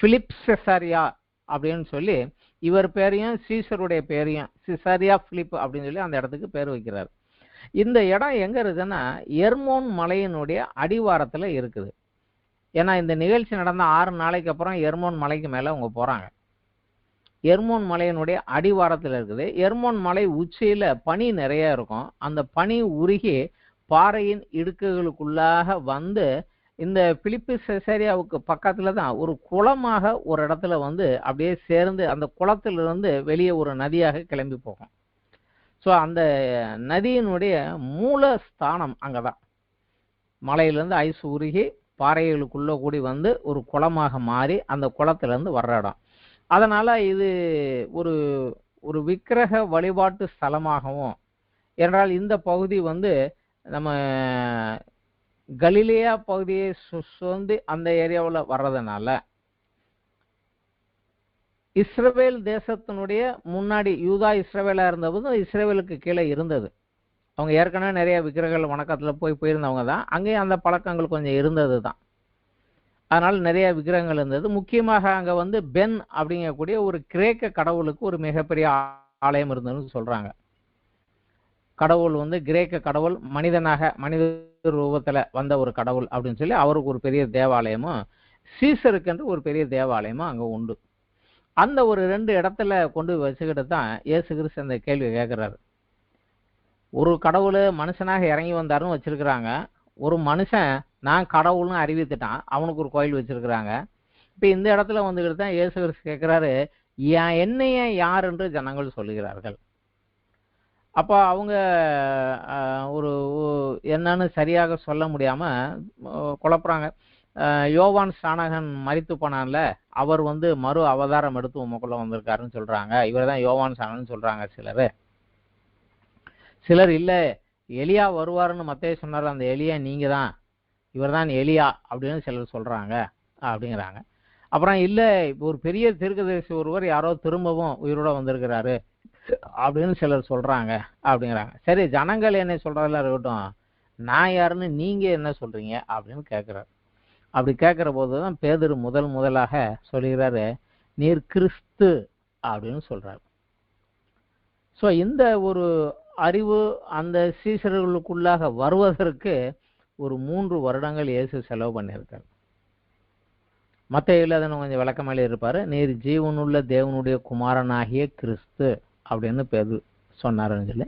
பிலிப் செசாரியா அப்படின்னு சொல்லி இவர் பேரையும் சீசருடைய பேரையும் சிசாரியா பிலிப் அப்படின்னு சொல்லி அந்த இடத்துக்கு பேர் வைக்கிறார். இந்த இடம் எங்க இருக்குன்னா எர்மோன் மலையினுடைய அடிவாரத்துல இருக்குது. ஏன்னா இந்த நிகழ்ச்சி நடந்த 6 நாளைக்கு அப்புறம் எர்மோன் மலைக்கு மேல அவங்க போறாங்க. எர்மோன் மலையினுடைய அடிவாரத்தில் இருக்குது. எர்மோன் மலை உச்சியில பனி நிறைய இருக்கும். அந்த பனி உருகி பாறையின் இடுக்குகளுக்குள்ளாக வந்து இந்த பிலிப்பு செசரியாவுக்கு பக்கத்துல தான் ஒரு குளமாக ஒரு இடத்துல வந்து அப்படியே சேர்ந்து அந்த குளத்திலிருந்து வெளியே ஒரு நதியாக கிளம்பி போகும். ஸோ அந்த நதியினுடைய மூல ஸ்தானம் அங்கதான். மலையிலிருந்து ஐஸ் உருகி பாறைகளுக்குள்ள கூடி வந்து ஒரு குளமாக மாறி அந்த குளத்திலிருந்து வர்ற இடம். அதனால இது ஒரு ஒரு விக்கிரக வழிபாட்டு ஸ்தலமாகவும், என்றால் இந்த பகுதி வந்து நம்ம கலிலேயா பகுதியை சுந்து அந்த ஏரியாவில் வர்றதுனால இஸ்ரவேல் தேசத்தினுடைய முன்னாடி யூதா இஸ்ரவேலா இருந்தபோது இஸ்ரவேலுக்கு கீழே இருந்தது. அவங்க ஏற்கனவே நிறைய விக்கிரகங்கள் வணக்கத்துல போயிருந்தவங்க தான். அங்கேயும் அந்த பழக்கங்கள் கொஞ்சம் இருந்தது தான். அதனால நிறைய விக்கிரகங்கள் இருந்தது. முக்கியமாக அங்க வந்து பென் அப்படிங்கக்கூடிய ஒரு கிரேக்க கடவுளுக்கு ஒரு மிகப்பெரிய ஆலயம் இருந்ததுன்னு சொல்றாங்க. கடவுள் வந்து கிரேக்க கடவுள், மனித ரூபத்துல வந்த ஒரு கடவுள் அப்படின்னு சொல்லி அவருக்கு ஒரு பெரிய தேவாலயமும் சீசருக்கு என்று ஒரு பெரிய தேவாலயமும் அங்க உண்டு. அந்த ஒரு 2 இடத்துல கொண்டு வச்சுக்கிட்டு தான் இயேசு கிறிஸ்து அந்த கேள்வி கேட்கிறாரு. ஒரு கடவுள் மனுஷனாக இறங்கி வந்தாருன்னு வச்சிருக்கிறாங்க. ஒரு மனுஷன் நான் கடவுள்னு அறிவித்துட்டான், அவனுக்கு ஒரு கோயில் வச்சிருக்கிறாங்க. இப்ப இந்த இடத்துல வந்துக்கிட்டு தான் இயேசு கிறிஸ்து கேட்கிறாரு, என்னைய யார் என்று ஜனங்கள் சொல்லுகிறார்கள். அப்போ அவங்க ஒரு என்னன்னு சரியாக சொல்ல முடியாம குழப்புறாங்க. யோவான் ஸ்நானகன் மரித்து போனான்ல, அவர் வந்து மறு அவதாரம் எடுத்து உமக்குள்ள வந்திருக்காருன்னு சொல்றாங்க. இவர் தான் யோவான் ஸ்நானகன் சொல்றாங்க சிலர் இல்ல எலியா வருவாருன்னு மத்தேயு சொன்னார், அந்த எலியா நீங்க தான், இவர் தான் எலியா அப்படின்னு சிலர் சொல்றாங்க அப்படிங்கிறாங்க. அப்புறம் இல்ல ஒரு பெரிய தீர்க்கதரிசி ஒருவர் யாரோ திரும்பவும் உயிரோட வந்திருக்கிறாரு அப்படின்னு சிலர் சொல்றாங்க அப்படிங்கிறாங்க. சரி, ஜனங்கள் என்ன சொல்றதெல்லாம் இருக்கட்டும், நான் யாருன்னு நீங்க என்ன சொல்றீங்க அப்படின்னு கேட்கிறாரு. அப்படி கேட்கிற போதுதான் பேதுரு முதலாக சொல்லுகிறாரு, நீர் கிறிஸ்து அப்படின்னு சொல்றாரு. ஸோ இந்த ஒரு அறிவு அந்த சீசர்களுக்குள்ளாக வருவதற்கு ஒரு 3 வருடங்கள் இயேசு செலவு பண்ணியிருக்காரு. மத்தேயுல அதனை கொஞ்சம் விளக்கமாலே இருப்பாரு. நீர் ஜீவனுள்ள தேவனுடைய குமாரனாகிய கிறிஸ்து அப்படின்னு பேதுரு சொன்னாருன்னு சொல்லி,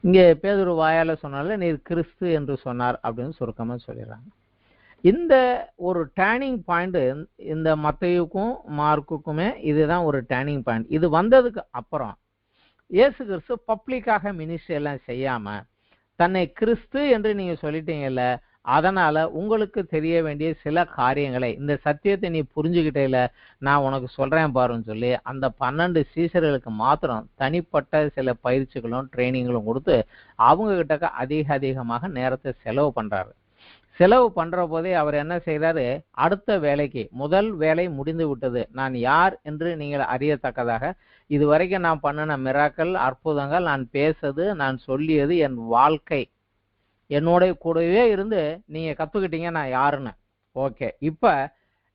இங்கே பேதுரு வாயால சொன்னால நீர் கிறிஸ்து என்று சொன்னார் அப்படின்னு சுருக்கமா சொல்லிடுறாங்க. இந்த ஒரு டேர்னிங் பாயிண்ட் இந்த மத்தேயுக்கும் மார்க்குக்குமே இதுதான் ஒரு டேர்னிங் பாயிண்ட். இது வந்ததுக்கு அப்புறம் இயேசு கிறிஸ்து பப்ளிக்காக மினிஸ்ட்ரி எல்லாம் செய்யாம தன்னை கிறிஸ்து என்று நீங்க சொல்லிட்டீங்கல்ல, அதனால உங்களுக்கு தெரிய வேண்டிய சில காரியங்களை, இந்த சத்தியத்தை நீ புரிஞ்சுக்கிட்டேல நான் உனக்கு சொல்றேன் பாருன்னு சொல்லி அந்த 12 சீசர்களுக்கு மாத்திரம் தனிப்பட்ட சில பயிற்சிகளும் ட்ரைனிங்களும் கொடுத்து அவங்க கிட்ட அதிகமாக நேரத்தை செலவு பண்றாரு. செலவு பண்ற போதே அவர் என்ன செய்யறாரு, அடுத்த வேலைக்கு முதல் வேலை முடிந்து விட்டது, நான் யார் என்று நீங்கள் அறியத்தக்கதாக இதுவரைக்கும் நான் பண்ணின மிராக்கள் அற்புதங்கள், நான் பேசது, நான் சொல்லியது, என் வாழ்க்கை என்னோட கூடவே இருந்து நீங்க கத்துக்கிட்டீங்க நான் யாருன்னு. ஓகே, இப்ப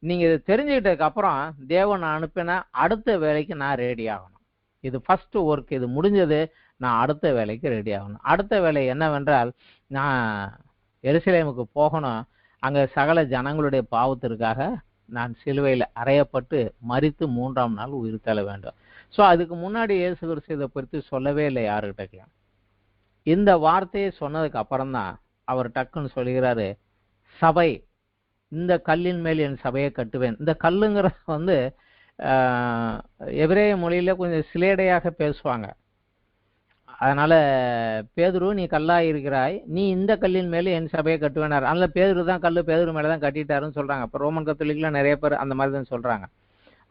நீங்க இது தெரிஞ்சுக்கிட்டதுக்கு அப்புறம் தேவன் அனுப்பின அடுத்த வேலைக்கு நான் ரெடி ஆகணும். இது ஃபர்ஸ்ட் ஒர்க், இது முடிஞ்சது, நான் அடுத்த வேலைக்கு ரெடி ஆகணும். அடுத்த வேலை என்னவென்றால், நான் எருசலேமுக்கு போகணும், அங்க சகல ஜனங்களுடைய பாவத்திற்காக நான் சிலுவையில் அறையப்பட்டு மரித்து 3ஆம் நாள் உயிர் தள்ள வேண்டும். ஸோ அதுக்கு முன்னாடி இயேசு கிறிஸ்து இதை பற்றி சொல்லவே இல்லை யாருக்கிட்ட. இந்த வார்த்தையை சொன்னதுக்கு அப்புறம் தான் அவர் டக்குன்னு சொல்லுகிறாரு, சபை, இந்த கல்லின் மேல் என் சபையை கட்டுவேன். இந்த கல்லுங்கிற வந்து எபிரேய மொழியில கொஞ்சம் சிலேடையாக பேசுவாங்க. அதனால பேதுரு நீ கல்லா இருக்கிறாய், நீ இந்த கல்லின் மேல என் சபையை கட்டுவேனார். அதனால பேதுரு தான் கல்லு, பேதுரு மேலதான் கட்டிட்டாருன்னு சொல்றாங்க. இப்போ ரோமன் கத்தோலிக்ல நிறைய பேர் அந்த மாதிரி தான் சொல்றாங்க.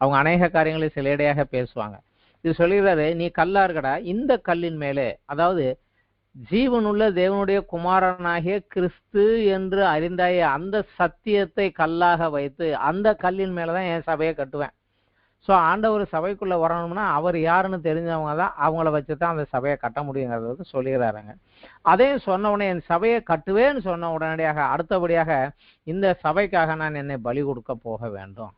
அவங்க அநேக காரியங்களை சிலேடையாக பேசுவாங்க. இது சொல்லுகிறாரு, நீ கல்லா இருக்கடா, இந்த கல்லின் மேலே, அதாவது ஜீவனுள்ள தேவனுடைய குமாரனாகிய கிறிஸ்து என்று அறிந்தாய அந்த சத்தியத்தை கல்லாக வைத்து அந்த கல்லின் மேலதான் என் சபையை கட்டுவேன். ஸோ ஆண்டவர் சபைக்குள்ள வரணும்னா அவர் யாருன்னு தெரிஞ்சவங்க தான், அவங்கள வச்சு தான் அந்த சபையை கட்ட முடியுங்கிறது வந்து சொல்லிடுறாருங்க. அதையும் சொன்ன உடனே என் சபையை கட்டுவேன்னு சொன்ன உடனடியாக அடுத்தபடியாக இந்த சபைக்காக நான் என்னை பலி கொடுக்க போக வேண்டும்.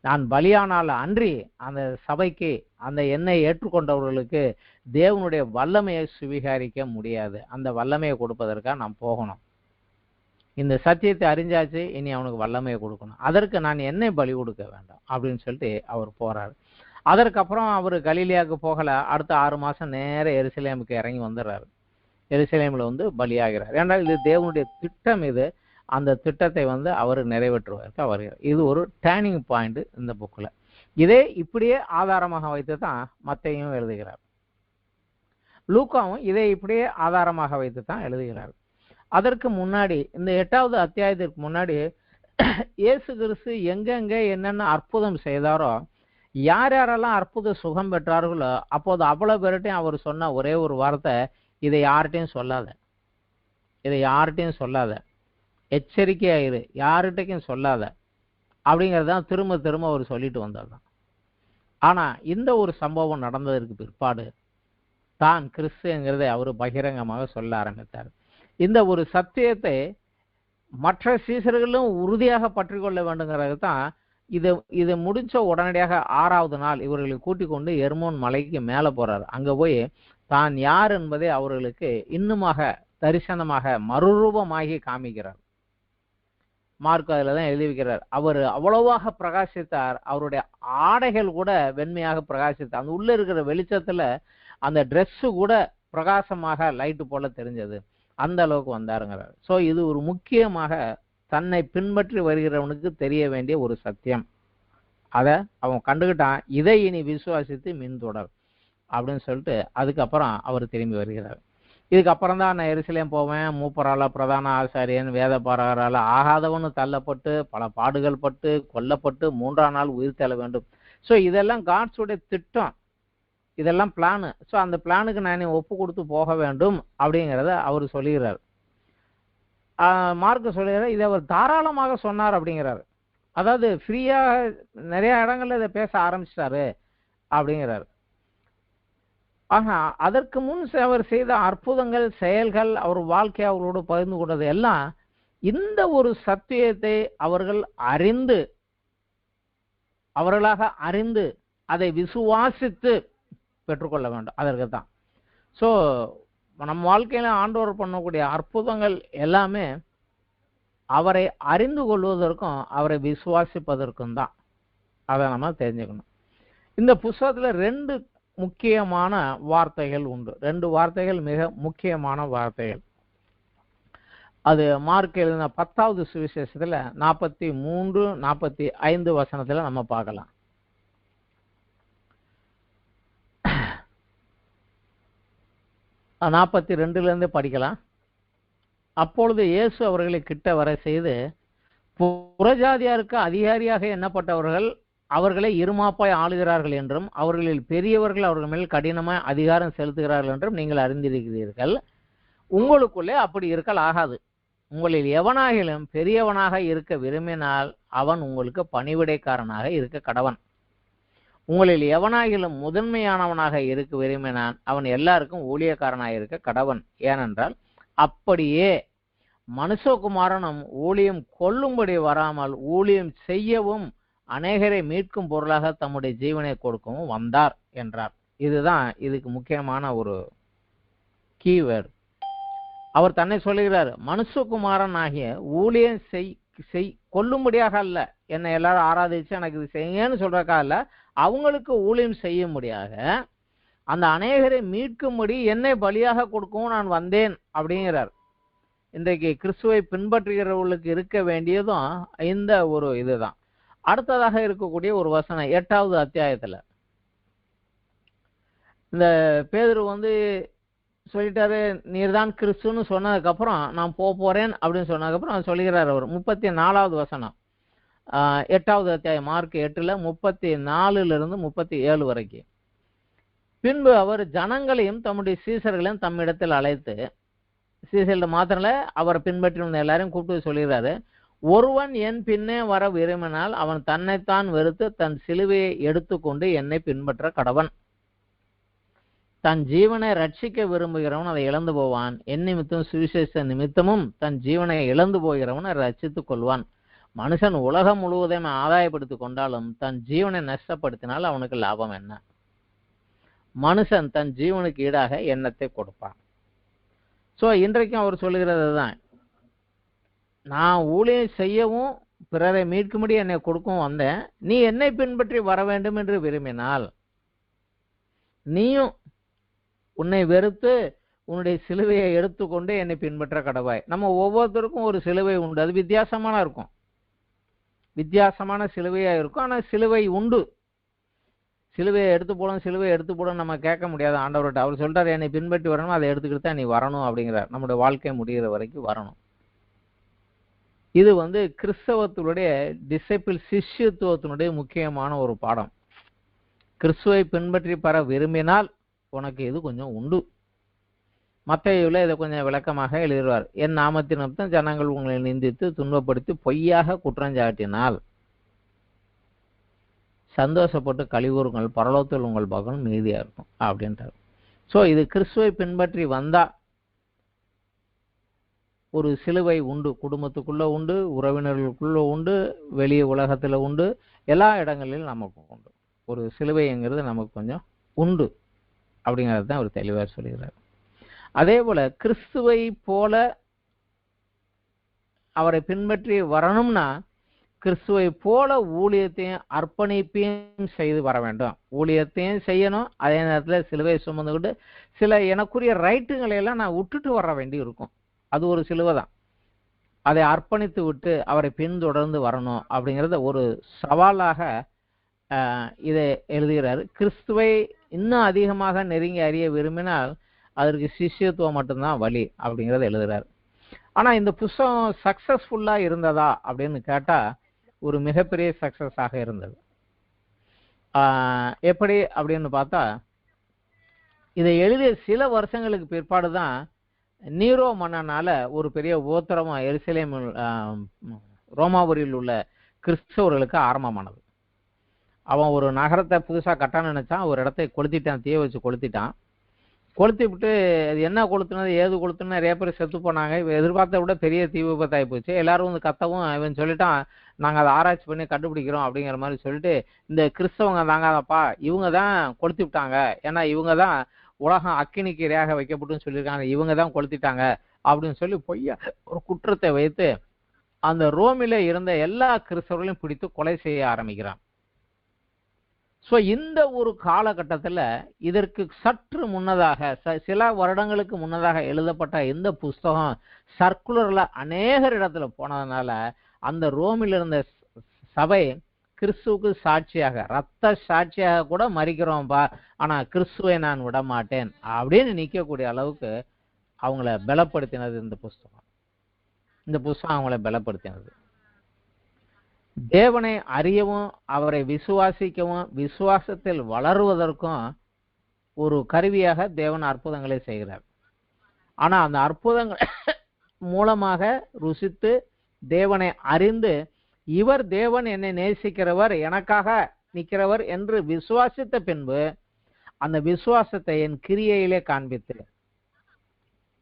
நான் பலியானால் அன்றி அந்த சபைக்கு, அந்த என்னை ஏற்றுக்கொண்டவர்களுக்கு தேவனுடைய வல்லமையை சுவீகரிக்க முடியாது. அந்த வல்லமையை கொடுப்பதற்காக நான் போகணும். இந்த சத்தியத்தை அறிஞ்சாச்சு, இனி அவனுக்கு வல்லமையை கொடுக்கணும். அதற்கு நான் என்னை பலி கொடுக்க வேண்டாம் அப்படின்னு சொல்லிட்டு அவர் போறாரு. அதற்கப்புறம் அவர் கலிலியாவுக்கு போகல. அடுத்த 6 மாசம் நேர எருசலேமுக்கு இறங்கி வந்துடுறாரு. எருசலேமில் வந்து பலியாகிறார். ஏன்னா இது தேவனுடைய திட்டம். இது அந்த திட்டத்தை வந்து அவர் நிறைவேற்றுவதற்கு வருகிறார். இது ஒரு டேர்னிங் பாயிண்ட் இந்த புக்கில். இதே இப்படியே ஆதாரமாக வைத்து தான் மத்தேயும் எழுதுகிறார். லூக்காவும் இதை இப்படியே ஆதாரமாக வைத்து தான் எழுதுகிறார். அதற்கு முன்னாடி இந்த 8வது அத்தியாயத்திற்கு முன்னாடி இயேசு கிறிஸ்து எங்கெங்க என்னென்ன அற்புதம் செய்தாரோ, யார் யாரெல்லாம் அற்புத சுகம் பெற்றார்களோ, அப்போது அவ்வளவு பேர்ட்டையும் அவர் சொன்ன ஒரே ஒரு வார்த்தை, இதை யார்கிட்டையும் சொல்லாத, இதை யார்கிட்டையும் சொல்லாத, எச்சரிக்கையாயிரு, யார்கிட்டையும் சொல்லாத அப்படிங்கிறதான் திரும்ப திரும்ப அவர் சொல்லிட்டு வந்தார் தான். ஆனா இந்த ஒரு சம்பவம் நடந்ததற்கு பிற்பாடு தான் கிறிஸ்துங்கிறதை அவர் பகிரங்கமாக சொல்ல ஆரம்பித்தார். இந்த ஒரு சத்தியத்தை மற்ற சீசர்களும் உறுதியாக பற்றி கொள்ள வேண்டுங்கிறது தான். இதை முடிச்ச உடனடியாக 6வது நாள் இவர்களை கூட்டிக் கொண்டு எர்மோன் மலைக்கு மேலே போறார். அங்க போய் தான் யார் என்பதை அவர்களுக்கு இன்னுமாக தரிசனமாக மறுரூபமாகி காமிக்கிறார். மார்க் அதில் தான் எழுதி வைக்கிறார். அவர் அவ்வளவாக பிரகாசித்தார், அவருடைய ஆடைகள் கூட வெண்மையாக பிரகாசித்தார். அந்த உள்ள இருக்கிற வெளிச்சத்துல அந்த ட்ரெஸ்ஸு கூட பிரகாசமாக லைட்டு போல தெரிஞ்சது. அந்த அளவுக்கு வந்தாருங்கிறார். ஸோ இது ஒரு முக்கியமாக தன்னை பின்பற்றி வருகிறவனுக்கு தெரிய வேண்டிய ஒரு சத்தியம். அதை அவன் கண்டுகிட்டான். இதை இனி விசுவாசித்து மின்தொடர் அப்படின்னு சொல்லிட்டு அதுக்கப்புறம் அவர் திரும்பி வருகிறார். இதுக்கப்புறம் தான் நான் எருசலேம் போவேன், மூப்பரால, பிரதான ஆசாரியன், வேத பாரகரால் ஆகாதவனு தள்ளப்பட்டு பல பாடுகள் பட்டு கொல்லப்பட்டு 3ஆம் நாள் உயிர் தள்ள வேண்டும். ஸோ இதெல்லாம் காட்ஸுடைய திட்டம், இதெல்லாம் பிளானு. ஸோ அந்த பிளானுக்கு நான் ஒப்பு கொடுத்து போக வேண்டும் அப்படிங்கிறத அவர் சொல்லுகிறார். மார்க் சொல்லுகிறார், இதை அவர் தாராளமாக சொன்னார் அப்படிங்கிறார். அதாவது ஃப்ரீயாக நிறைய இடங்கள்ல இதை பேச ஆரம்பிச்சிட்டாரு அப்படிங்கிறார். ஆக அதற்கு முன் அவர் செய்த அற்புதங்கள், செயல்கள், அவர் வாழ்க்கையை அவர்களோடு பகிர்ந்து கொண்டது எல்லாம் இந்த ஒரு சத்தியத்தை அவர்களாக அறிந்து அதை விசுவாசித்து பெற்றுக்கொள்ள வேண்டும். அதற்கு தான். ஸோ நம்ம வாழ்க்கையில ஆண்டவர் பண்ணக்கூடிய அற்புதங்கள் எல்லாமே அவரை அறிந்து கொள்வதற்கும் அவரை விசுவாசிப்பதற்கும் தான். அதை நம்ம தெரிஞ்சுக்கணும். இந்த புத்தகத்துல 2 முக்கியமான வார்த்தைகள் உண்டு. 2 வார்த்தைகள் மிக முக்கியமான வார்த்தைகள். அது மார்க் எழுதின 10வது சுவிசேஷத்துல 43, 45 வசனத்துல நம்ம பார்க்கலாம். 42 படிக்கலாம். அப்பொழுது இயேசு அவர்களை கிட்ட வர செய்து, புறஜாதியாருக்கு அதிகாரியாக எண்ணப்பட்டவர்கள் அவர்களை இருமாப்பாய் ஆளுகிறார்கள் என்றும் அவர்களில் பெரியவர்கள் அவர்கள் மேல் கடினமாய் அதிகாரம் செலுத்துகிறார்கள் என்றும் நீங்கள் அறிந்திருக்கிறீர்கள். உங்களுக்குள்ளே அப்படி இருக்கல் ஆகாது. உங்களில் எவனாகிலும் பெரியவனாக இருக்க விரும்பினால் அவன் உங்களுக்கு பணிவிடைக்காரனாக இருக்க கடவன். உங்களில் எவனாகிலும் முதன்மையானவனாக இருக்க விரும்பினான் அவன் எல்லாருக்கும் ஊழியக்காரனாக இருக்க கடவன். ஏனென்றால் அப்படியே மனுஷகுமாரனும் ஊழியம் கொள்ளும்படி வராமல் ஊழியம் செய்யவும் அநேகரை மீட்கும் பொருளாக தம்முடைய ஜீவனை கொடுக்கவும் வந்தார் என்றார். இதுதான் இதுக்கு முக்கியமான ஒரு கீவேர்டு. அவர் தன்னை சொல்லுகிறார், மனுஷகுமாரன் ஆகிய ஊழியம் கொல்லும்படியாக அல்ல, என்னை எல்லாரும் ஆராதிச்சு எனக்கு இது செய்யுங்கன்னு சொல்றக்கா இல்ல, அவங்களுக்கு ஊழியம் செய்யும்படியாக அந்த அநேகரை மீட்கும்படி என்னை பலியாக கொடுக்கவும் நான் வந்தேன் அப்படிங்கிறார். இன்றைக்கு கிறிஸ்துவை பின்பற்றுகிறவர்களுக்கு இருக்க வேண்டியதும் இந்த ஒரு இதுதான். அடுத்ததாக இருக்கக்கூடிய ஒரு வசனம் 8வது அத்தியாயத்துல இந்த பேதுரு சொல்லிட்டாரு, நீர்தான் கிறிஸ்துன்னு சொன்னதுக்கு அப்புறம் நான் போறேன் அப்படின்னு சொன்னதுக்கு அப்புறம் சொல்லுகிறார் அவர். 34வது வசனம் 8வது அத்தியாயம் மார்க் 8ல் 34 37 வரைக்கும். பின்பு அவர் ஜனங்களையும் தம்முடைய சீசர்களையும் தம்மிடத்தில் அழைத்து, சீசர்கள் மாத்திரல அவரை பின்பற்றி வந்த எல்லாரையும் கூப்பிட்டு சொல்லுகிறாரு, ஒருவன் என் பின்னே வர விரும்பினால் அவன் தன்னைத்தான் வெறுத்து தன் சிலுவையை எடுத்துக்கொண்டு என்னை பின்பற்ற கடவன். தன் ஜீவனை ரட்சிக்க விரும்புகிறவன் அதை இழந்து போவான். என் நிமித்தம் சுவிசேஷ நிமித்தமும் தன் ஜீவனை இழந்து போகிறவன் அதை ரட்சித்துக் கொள்வான். மனுஷன் உலகம் முழுவதையும் ஆதாயப்படுத்திக் கொண்டாலும் தன் ஜீவனை நஷ்டப்படுத்தினால் அவனுக்கு லாபம் என்ன? மனுஷன் தன் ஜீவனுக்கு ஈடாக எண்ணத்தை கொடுப்பான். ஸோ இன்றைக்கும் அவர் சொல்லுகிறது தான், நான் ஊழியம் செய்யவும் பிறரை மீட்கும்படி என்னை கொடுக்கவும் வந்தேன். நீ என்னை பின்பற்றி வர வேண்டும் என்று விரும்பினால் நீயும் உன்னை வெறுத்து உன்னுடைய சிலுவையை எடுத்துக்கொண்டு என்னை பின்பற்ற கடவாய். நம்ம ஒவ்வொருத்தருக்கும் ஒரு சிலுவை உண்டு. அது வித்தியாசமான இருக்கும், வித்தியாசமான சிலுவையா இருக்கும். ஆனால் சிலுவை உண்டு. சிலுவையை எடுத்து போடும் நம்ம கேட்க முடியாது ஆண்டவர்கிட்ட. அவர் சொல்றாரு, என்னை பின்பற்றி வரணும், அதை எடுத்துக்கிட்டு தான் நீ வரணும் அப்படிங்கிறார். நம்முடைய வாழ்க்கை முடிகிற வரைக்கும் வரணும். இது கிறிஸ்தவத்தினுடைய டிசைபிள் சிஷ்யத்துவத்தினுடைய முக்கியமான ஒரு பாடம். கிறிஸ்துவை பின்பற்றி பெற விரும்பினால் உனக்கு இது கொஞ்சம் உண்டு. மத்தேயுவில் இதை கொஞ்சம் விளக்கமாக எழுதுவார். என் நாமத்தின் நிமித்தம் ஜனங்கள் உங்களை நிந்தித்து துன்பப்படுத்தி பொய்யாக குற்றஞ்சாட்டினால் சந்தோஷப்பட்டு கழிவுறுங்கள், பரலோகத்தில் உங்கள் பகன் மீதியா இருக்கும் அப்படின்றார். ஸோ இது கிறிஸ்துவை பின்பற்றி வந்தா ஒரு சிலுவை உண்டு. குடும்பத்துக்குள்ள உண்டு, உறவினர்களுக்குள்ள உண்டு, வெளியே உலகத்துல உண்டு, எல்லா இடங்களிலும் நமக்கு உண்டு. ஒரு சிலுவைங்கிறது நமக்கு கொஞ்சம் உண்டு அப்படிங்கிறது தான் அவர் தெளிவாக சொல்லுகிறார். அதே போல கிறிஸ்துவை போல அவரை பின்பற்றி வரணும்னா கிறிஸ்துவை போல ஊழியத்தையும் அர்ப்பணிப்பையும் செய்து வர வேண்டும். ஊழியத்தையும் செய்யணும், அதே நேரத்தில் சிலுவையை சுமந்துக்கிட்டு சில எனக்குரிய ரைட்டுகளை எல்லாம் நான் விட்டுட்டு வர வேண்டி இருக்கும். அது ஒரு சிலுவை தான். அதை அர்ப்பணித்து விட்டு அவரை பின்தொடர்ந்து வரணும் அப்படிங்கிறத ஒரு சவாலாக இதை எழுதுகிறார். கிறிஸ்துவை இன்னும் அதிகமாக நெருங்கி அறிய விரும்பினால் அதற்கு சிஷ்யத்துவம் மட்டும்தான் வழி அப்படிங்கிறத எழுதுகிறார். ஆனால் இந்த புஸ்தகம் சக்சஸ்ஃபுல்லாக இருந்ததா அப்படின்னு கேட்டால் ஒரு மிகப்பெரிய சக்சஸாக இருந்தது. எப்படி அப்படின்னு பார்த்தா, இதை எழுதிய சில வருஷங்களுக்கு பிற்பாடு தான் நீரோ மன்னனால ஒரு பெரிய உபத்திரவம் எருசலேம் ரோமாபுரியில் உள்ள கிறிஸ்தவர்களுக்கு ஆரம்பமானது. அவன் ஒரு நகரத்தை புதுசாக கட்டான்னு நினைச்சான். ஒரு இடத்தை கொளுத்திட்டான், தீய வச்சு கொளுத்திட்டான். கொளுத்தி விட்டு அது என்ன கொளுத்துனது ஏது கொளுத்துன்னு நிறைய பேர் செத்து போனாங்க. எதிர்பார்த்த விட பெரிய தீ விபத்தாகி போச்சு. எல்லாரும் கத்தவும் இவன் சொல்லிட்டான், நாங்கள் அதை ஆராய்ச்சி பண்ணி கண்டுபிடிக்கிறோம் அப்படிங்கிற மாதிரி சொல்லிட்டு, இந்த கிறிஸ்தவங்க தாங்கப்பா இவங்க தான் கொளுத்தி விட்டாங்க, ஏன்னா இவங்க தான் உலகம் அக்கினிக்கு இரையாக வைக்கப்பட்டுன்னு சொல்லியிருக்காங்க, இவங்க தான் கொளுத்திட்டாங்க அப்படின்னு சொல்லி பொய்யா ஒரு குற்றத்தை வைத்து அந்த ரோமில இருந்த எல்லா கிறிஸ்தவர்களையும் பிடித்து கொலை செய்ய ஆரம்பிக்கிறான். ஸோ இந்த ஒரு காலகட்டத்தில் இதற்கு சற்று முன்னதாக சில வருடங்களுக்கு முன்னதாக எழுதப்பட்ட இந்த புஸ்தகம் சர்க்குலரில் அநேகர் இடத்துல போனதுனால அந்த ரோமில் இருந்த சபை கிறிஸ்துவுக்கு சாட்சியாக இரத்த சாட்சியாக கூட மறிக்கிறோம்பா, ஆனால் கிறிஸ்துவை நான் விட மாட்டேன் அப்படின்னு நிற்கக்கூடிய அளவுக்கு அவங்கள பலப்படுத்தினது இந்த புஸ்தகம். இந்த புஸ்தகம் அவங்கள பலப்படுத்தினது. தேவனை அறியவும் அவரை விசுவாசிக்கவும் விசுவாசத்தில் வளருவதற்கும் ஒரு கருவியாக தேவன் அற்புதங்களை செய்கிறார். ஆனா அந்த அற்புதங்கள் மூலமாக ருசித்து தேவனை அறிந்து இவர் தேவன் என்னை நேசிக்கிறவர், எனக்காக நிற்கிறவர் என்று விசுவாசித்த பின்பு அந்த விசுவாசத்தை என் கிரியையிலே காண்பித்து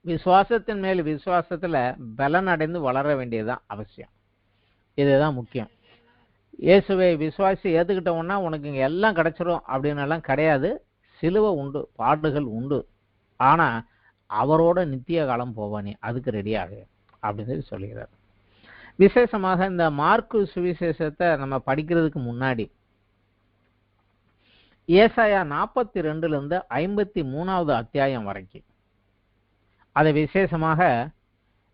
விசுவாசத்தின் மேல் விசுவாசத்துல பலன் அடைந்து வளர வேண்டியதுதான் அவசியம். இதுதான் முக்கியம். இயேசுவை விசுவாசி ஏற்றுக்கிட்டோம்னா உனக்கு இங்கே எல்லாம் கிடைச்சிரும் அப்படின்னு எல்லாம் கிடையாது. சிலுவை உண்டு, பாடுகள் உண்டு, ஆனால் அவரோட நித்திய காலம் போவானே அதுக்கு ரெடியாகு அப்படின்னு சொல்லுகிறார். விசேஷமாக இந்த மார்க்கு சுவிசேஷத்தை நம்ம படிக்கிறதுக்கு முன்னாடி ஏசாயா 42 53 அத்தியாயம் வரைக்கும் அதை விசேஷமாக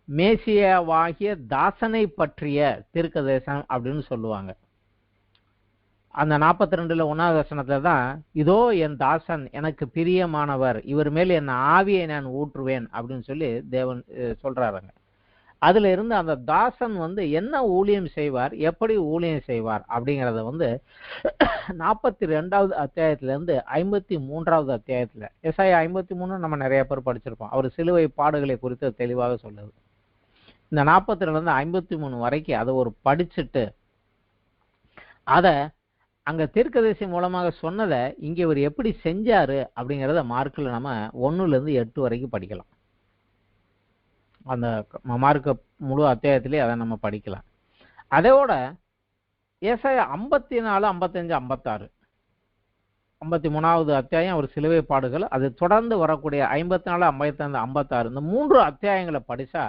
மேசியாவாகிய தாசனை பற்றிய தீர்க்கதரிசனம் அப்படின்னு சொல்லுவாங்க. அந்த 42 1வது வசனத்துல தான், இதோ என் தாசன் எனக்கு பிரியமானவர், இவர் மேல் என் ஆவியை நான் ஊற்றுவேன் அப்படின்னு சொல்லி தேவன் சொல்றாருங்க. அதுல இருந்து அந்த தாசன் என்ன ஊழியம் செய்வார், எப்படி ஊழியம் செய்வார் அப்படிங்கிறத 42வது அத்தியாயத்துல இருந்து 53வது அத்தியாயத்துல, ஏசாயா 53 நம்ம நிறைய பேர் படிச்சிருப்போம். அவர் சிலுவை பாடுகளை குறித்து தெளிவாக சொல்லுது. இந்த 42லேருந்து 53 வரைக்கும் அதை ஒரு படிச்சுட்டு அதை அங்க தீர்க்கதரிசி மூலமாக சொன்னதை இங்க இவர் எப்படி செஞ்சாரு அப்படிங்கிறத மார்க்கில் நம்ம 1லேருந்து 8 வரைக்கும் படிக்கலாம். அந்த மார்க்க முழு அத்தியாயத்திலே அதை நம்ம படிக்கலாம். அதோட ஏசாயா 54, 55, 56 53வது அத்தியாயம் ஒரு சிலுவை பாடுகள், அது தொடர்ந்து வரக்கூடிய 54, 55, 56 இந்த 3 அத்தியாயங்களை படிச்சா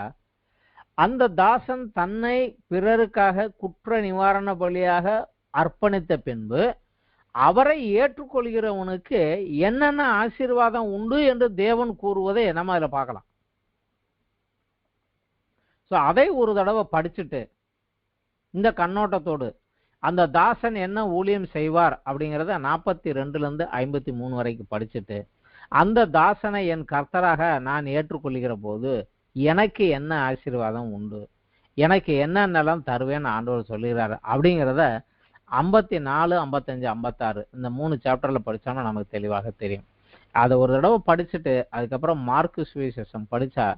அந்த தாசன் தன்னை பிறருக்காக குற்ற நிவாரண பலியாக அர்ப்பணித்த பின்பு அவரை ஏற்றுக்கொள்கிறவனுக்கு என்னென்ன ஆசீர்வாதம் உண்டு என்று தேவன் கூறுவதை நம்ம அதில் பார்க்கலாம். ஸோ அதை ஒரு தடவை படிச்சுட்டு இந்த கண்ணோட்டத்தோடு அந்த தாசன் என்ன ஊழியம் செய்வார் அப்படிங்கிறத 42லேருந்து 53 வரைக்கும் படிச்சுட்டு அந்த தாசனை என் கர்த்தராக நான் ஏற்றுக்கொள்கிற போது எனக்கு என்ன ஆசீர்வாதம் உண்டு, எனக்கு என்னென்னலாம் தருவேன்னு ஆண்டவர் சொல்லுகிறாரு அப்படிங்கிறத 54, 55, 56 இந்த 3 சாப்டரில் படித்தோன்னா நமக்கு தெளிவாக தெரியும். அதை ஒரு தடவை படிச்சுட்டு அதுக்கப்புறம் மார்க்கு சுவிசேஷம் படித்தா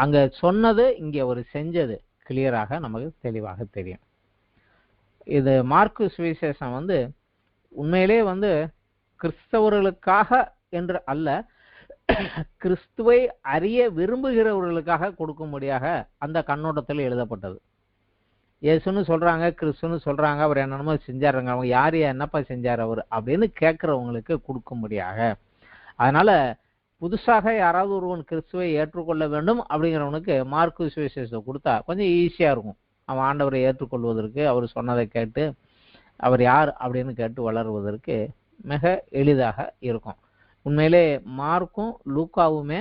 அங்கே சொன்னது இங்கே ஒரு செஞ்சது கிளியராக நமக்கு தெளிவாக தெரியும். இது மார்க்கு சுவிசேஷம் உண்மையிலே கிறிஸ்தவர்களுக்காக என்று அல்ல, கிறிஸ்துவை அறிய விரும்புகிறவர்களுக்காக கொடுக்கும்படியாக அந்த கண்ணோட்டத்தில் எழுதப்பட்டது. இயேசுன்னு சொல்றாங்க, கிறிஸ்துன்னு சொல்றாங்க, அவர் என்னென்னமோ செஞ்சாருங்க, அவங்க யார் என்னப்பா செஞ்சார் அவர் அப்படின்னு கேட்கிறவங்களுக்கு கொடுக்கும்படியாக. அதனால புதுசாக யாராவது ஒருவன் கிறிஸ்துவை ஏற்றுக்கொள்ள வேண்டும் அப்படிங்கிறவனுக்கு மார்க்கு சுவிசேஷத்தை கொடுத்தா கொஞ்சம் ஈஸியா இருக்கும். அவன் ஆண்டவரை ஏற்றுக்கொள்வதற்கு, அவர் சொன்னதை கேட்டு அவர் யார் அப்படின்னு கேட்டு வளருவதற்கு மிக எளிதாக இருக்கும். உண்மையிலே மார்க்கும் லூக்காவுமே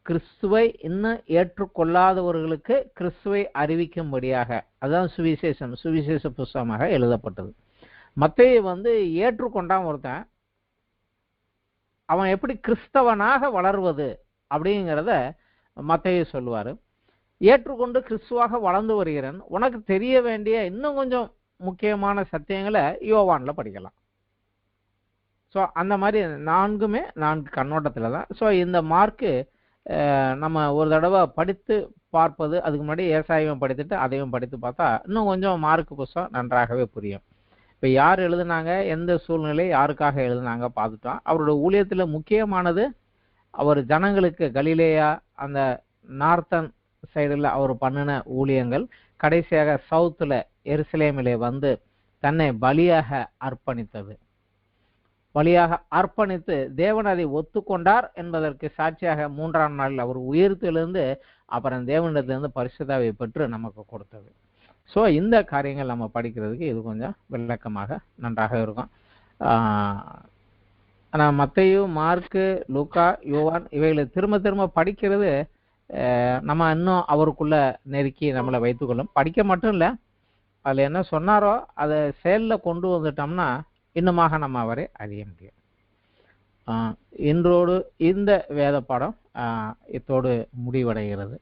கிறிஸ்துவை இன்னும் ஏற்றுக்கொள்ளாதவர்களுக்கு கிறிஸ்துவை அறிவிக்கும்படியாக அதான் சுவிசேஷ புஸ்தகமாக எழுதப்பட்டது. மத்தேயு ஏற்றுக்கொண்டான் ஒருத்தன், அவன் எப்படி கிறிஸ்தவனாக வளர்வது அப்படிங்கிறத மத்தேயு சொல்லுவார். ஏற்றுக்கொண்டு கிறிஸ்துவாக வளர்ந்து வருகிறேன், உனக்கு தெரிய வேண்டிய இன்னும் கொஞ்சம் முக்கியமான சத்தியங்களை யோவான்ல படிக்கலாம். ஸோ அந்த மாதிரி 4 கண்ணோட்டத்தில் தான். ஸோ இந்த மார்க்கு நம்ம ஒரு தடவை படித்து பார்ப்பது, அதுக்கு முன்னாடி ஏசாயாவையும் படித்துட்டு அதையும் படித்து பார்த்தா இன்னும் கொஞ்சம் மார்க்கு புஸ்தகம் நன்றாகவே புரியும். இப்போ யார் எழுதுனாங்க, எந்த சூழ்நிலை யாருக்காக எழுதுனாங்க பார்த்துட்டோம். அவரோட ஊழியத்தில் முக்கியமானது அவர் ஜனங்களுக்கு கலிலேயா அந்த நார்த்தன் சைடில் அவர் பண்ணின ஊழியங்கள், கடைசியாக சவுத்தில் எருசலேமிலே தன்னை பலியாக அர்ப்பணித்தது. பலியாக அர்ப்பணித்து தேவன் அதை ஒத்துக்கொண்டார் என்பதற்கு சாட்சியாக 3ஆம் நாளில் அவர் உயிர்த்தெழுந்து அப்புறம் தேவனிடத்திலிருந்து பரிசுத்தாவை பெற்று நமக்கு கொடுத்தது. ஸோ இந்த காரியங்கள் நம்ம படிக்கிறதுக்கு இது கொஞ்சம் விளக்கமாக நன்றாக இருக்கும். ஆனால் மத்தேயு, மார்க்கு, லூக்கா, யோவான் இவைகளை திரும்ப திரும்ப படிக்கிறது நம்ம இன்னும் அவருக்குள்ள நெருக்கி நம்மளை வைத்துக்கொள்ளும். படிக்க மட்டும் இல்லை, அதில் என்ன சொன்னாரோ அதை செயலில் கொண்டு வந்துட்டோம்னா இன்னுமாக நம்ம அவரை அறிய முடியும். இன்றோடு இந்த வேத பாடம் இத்தோடு முடிவடைகிறது.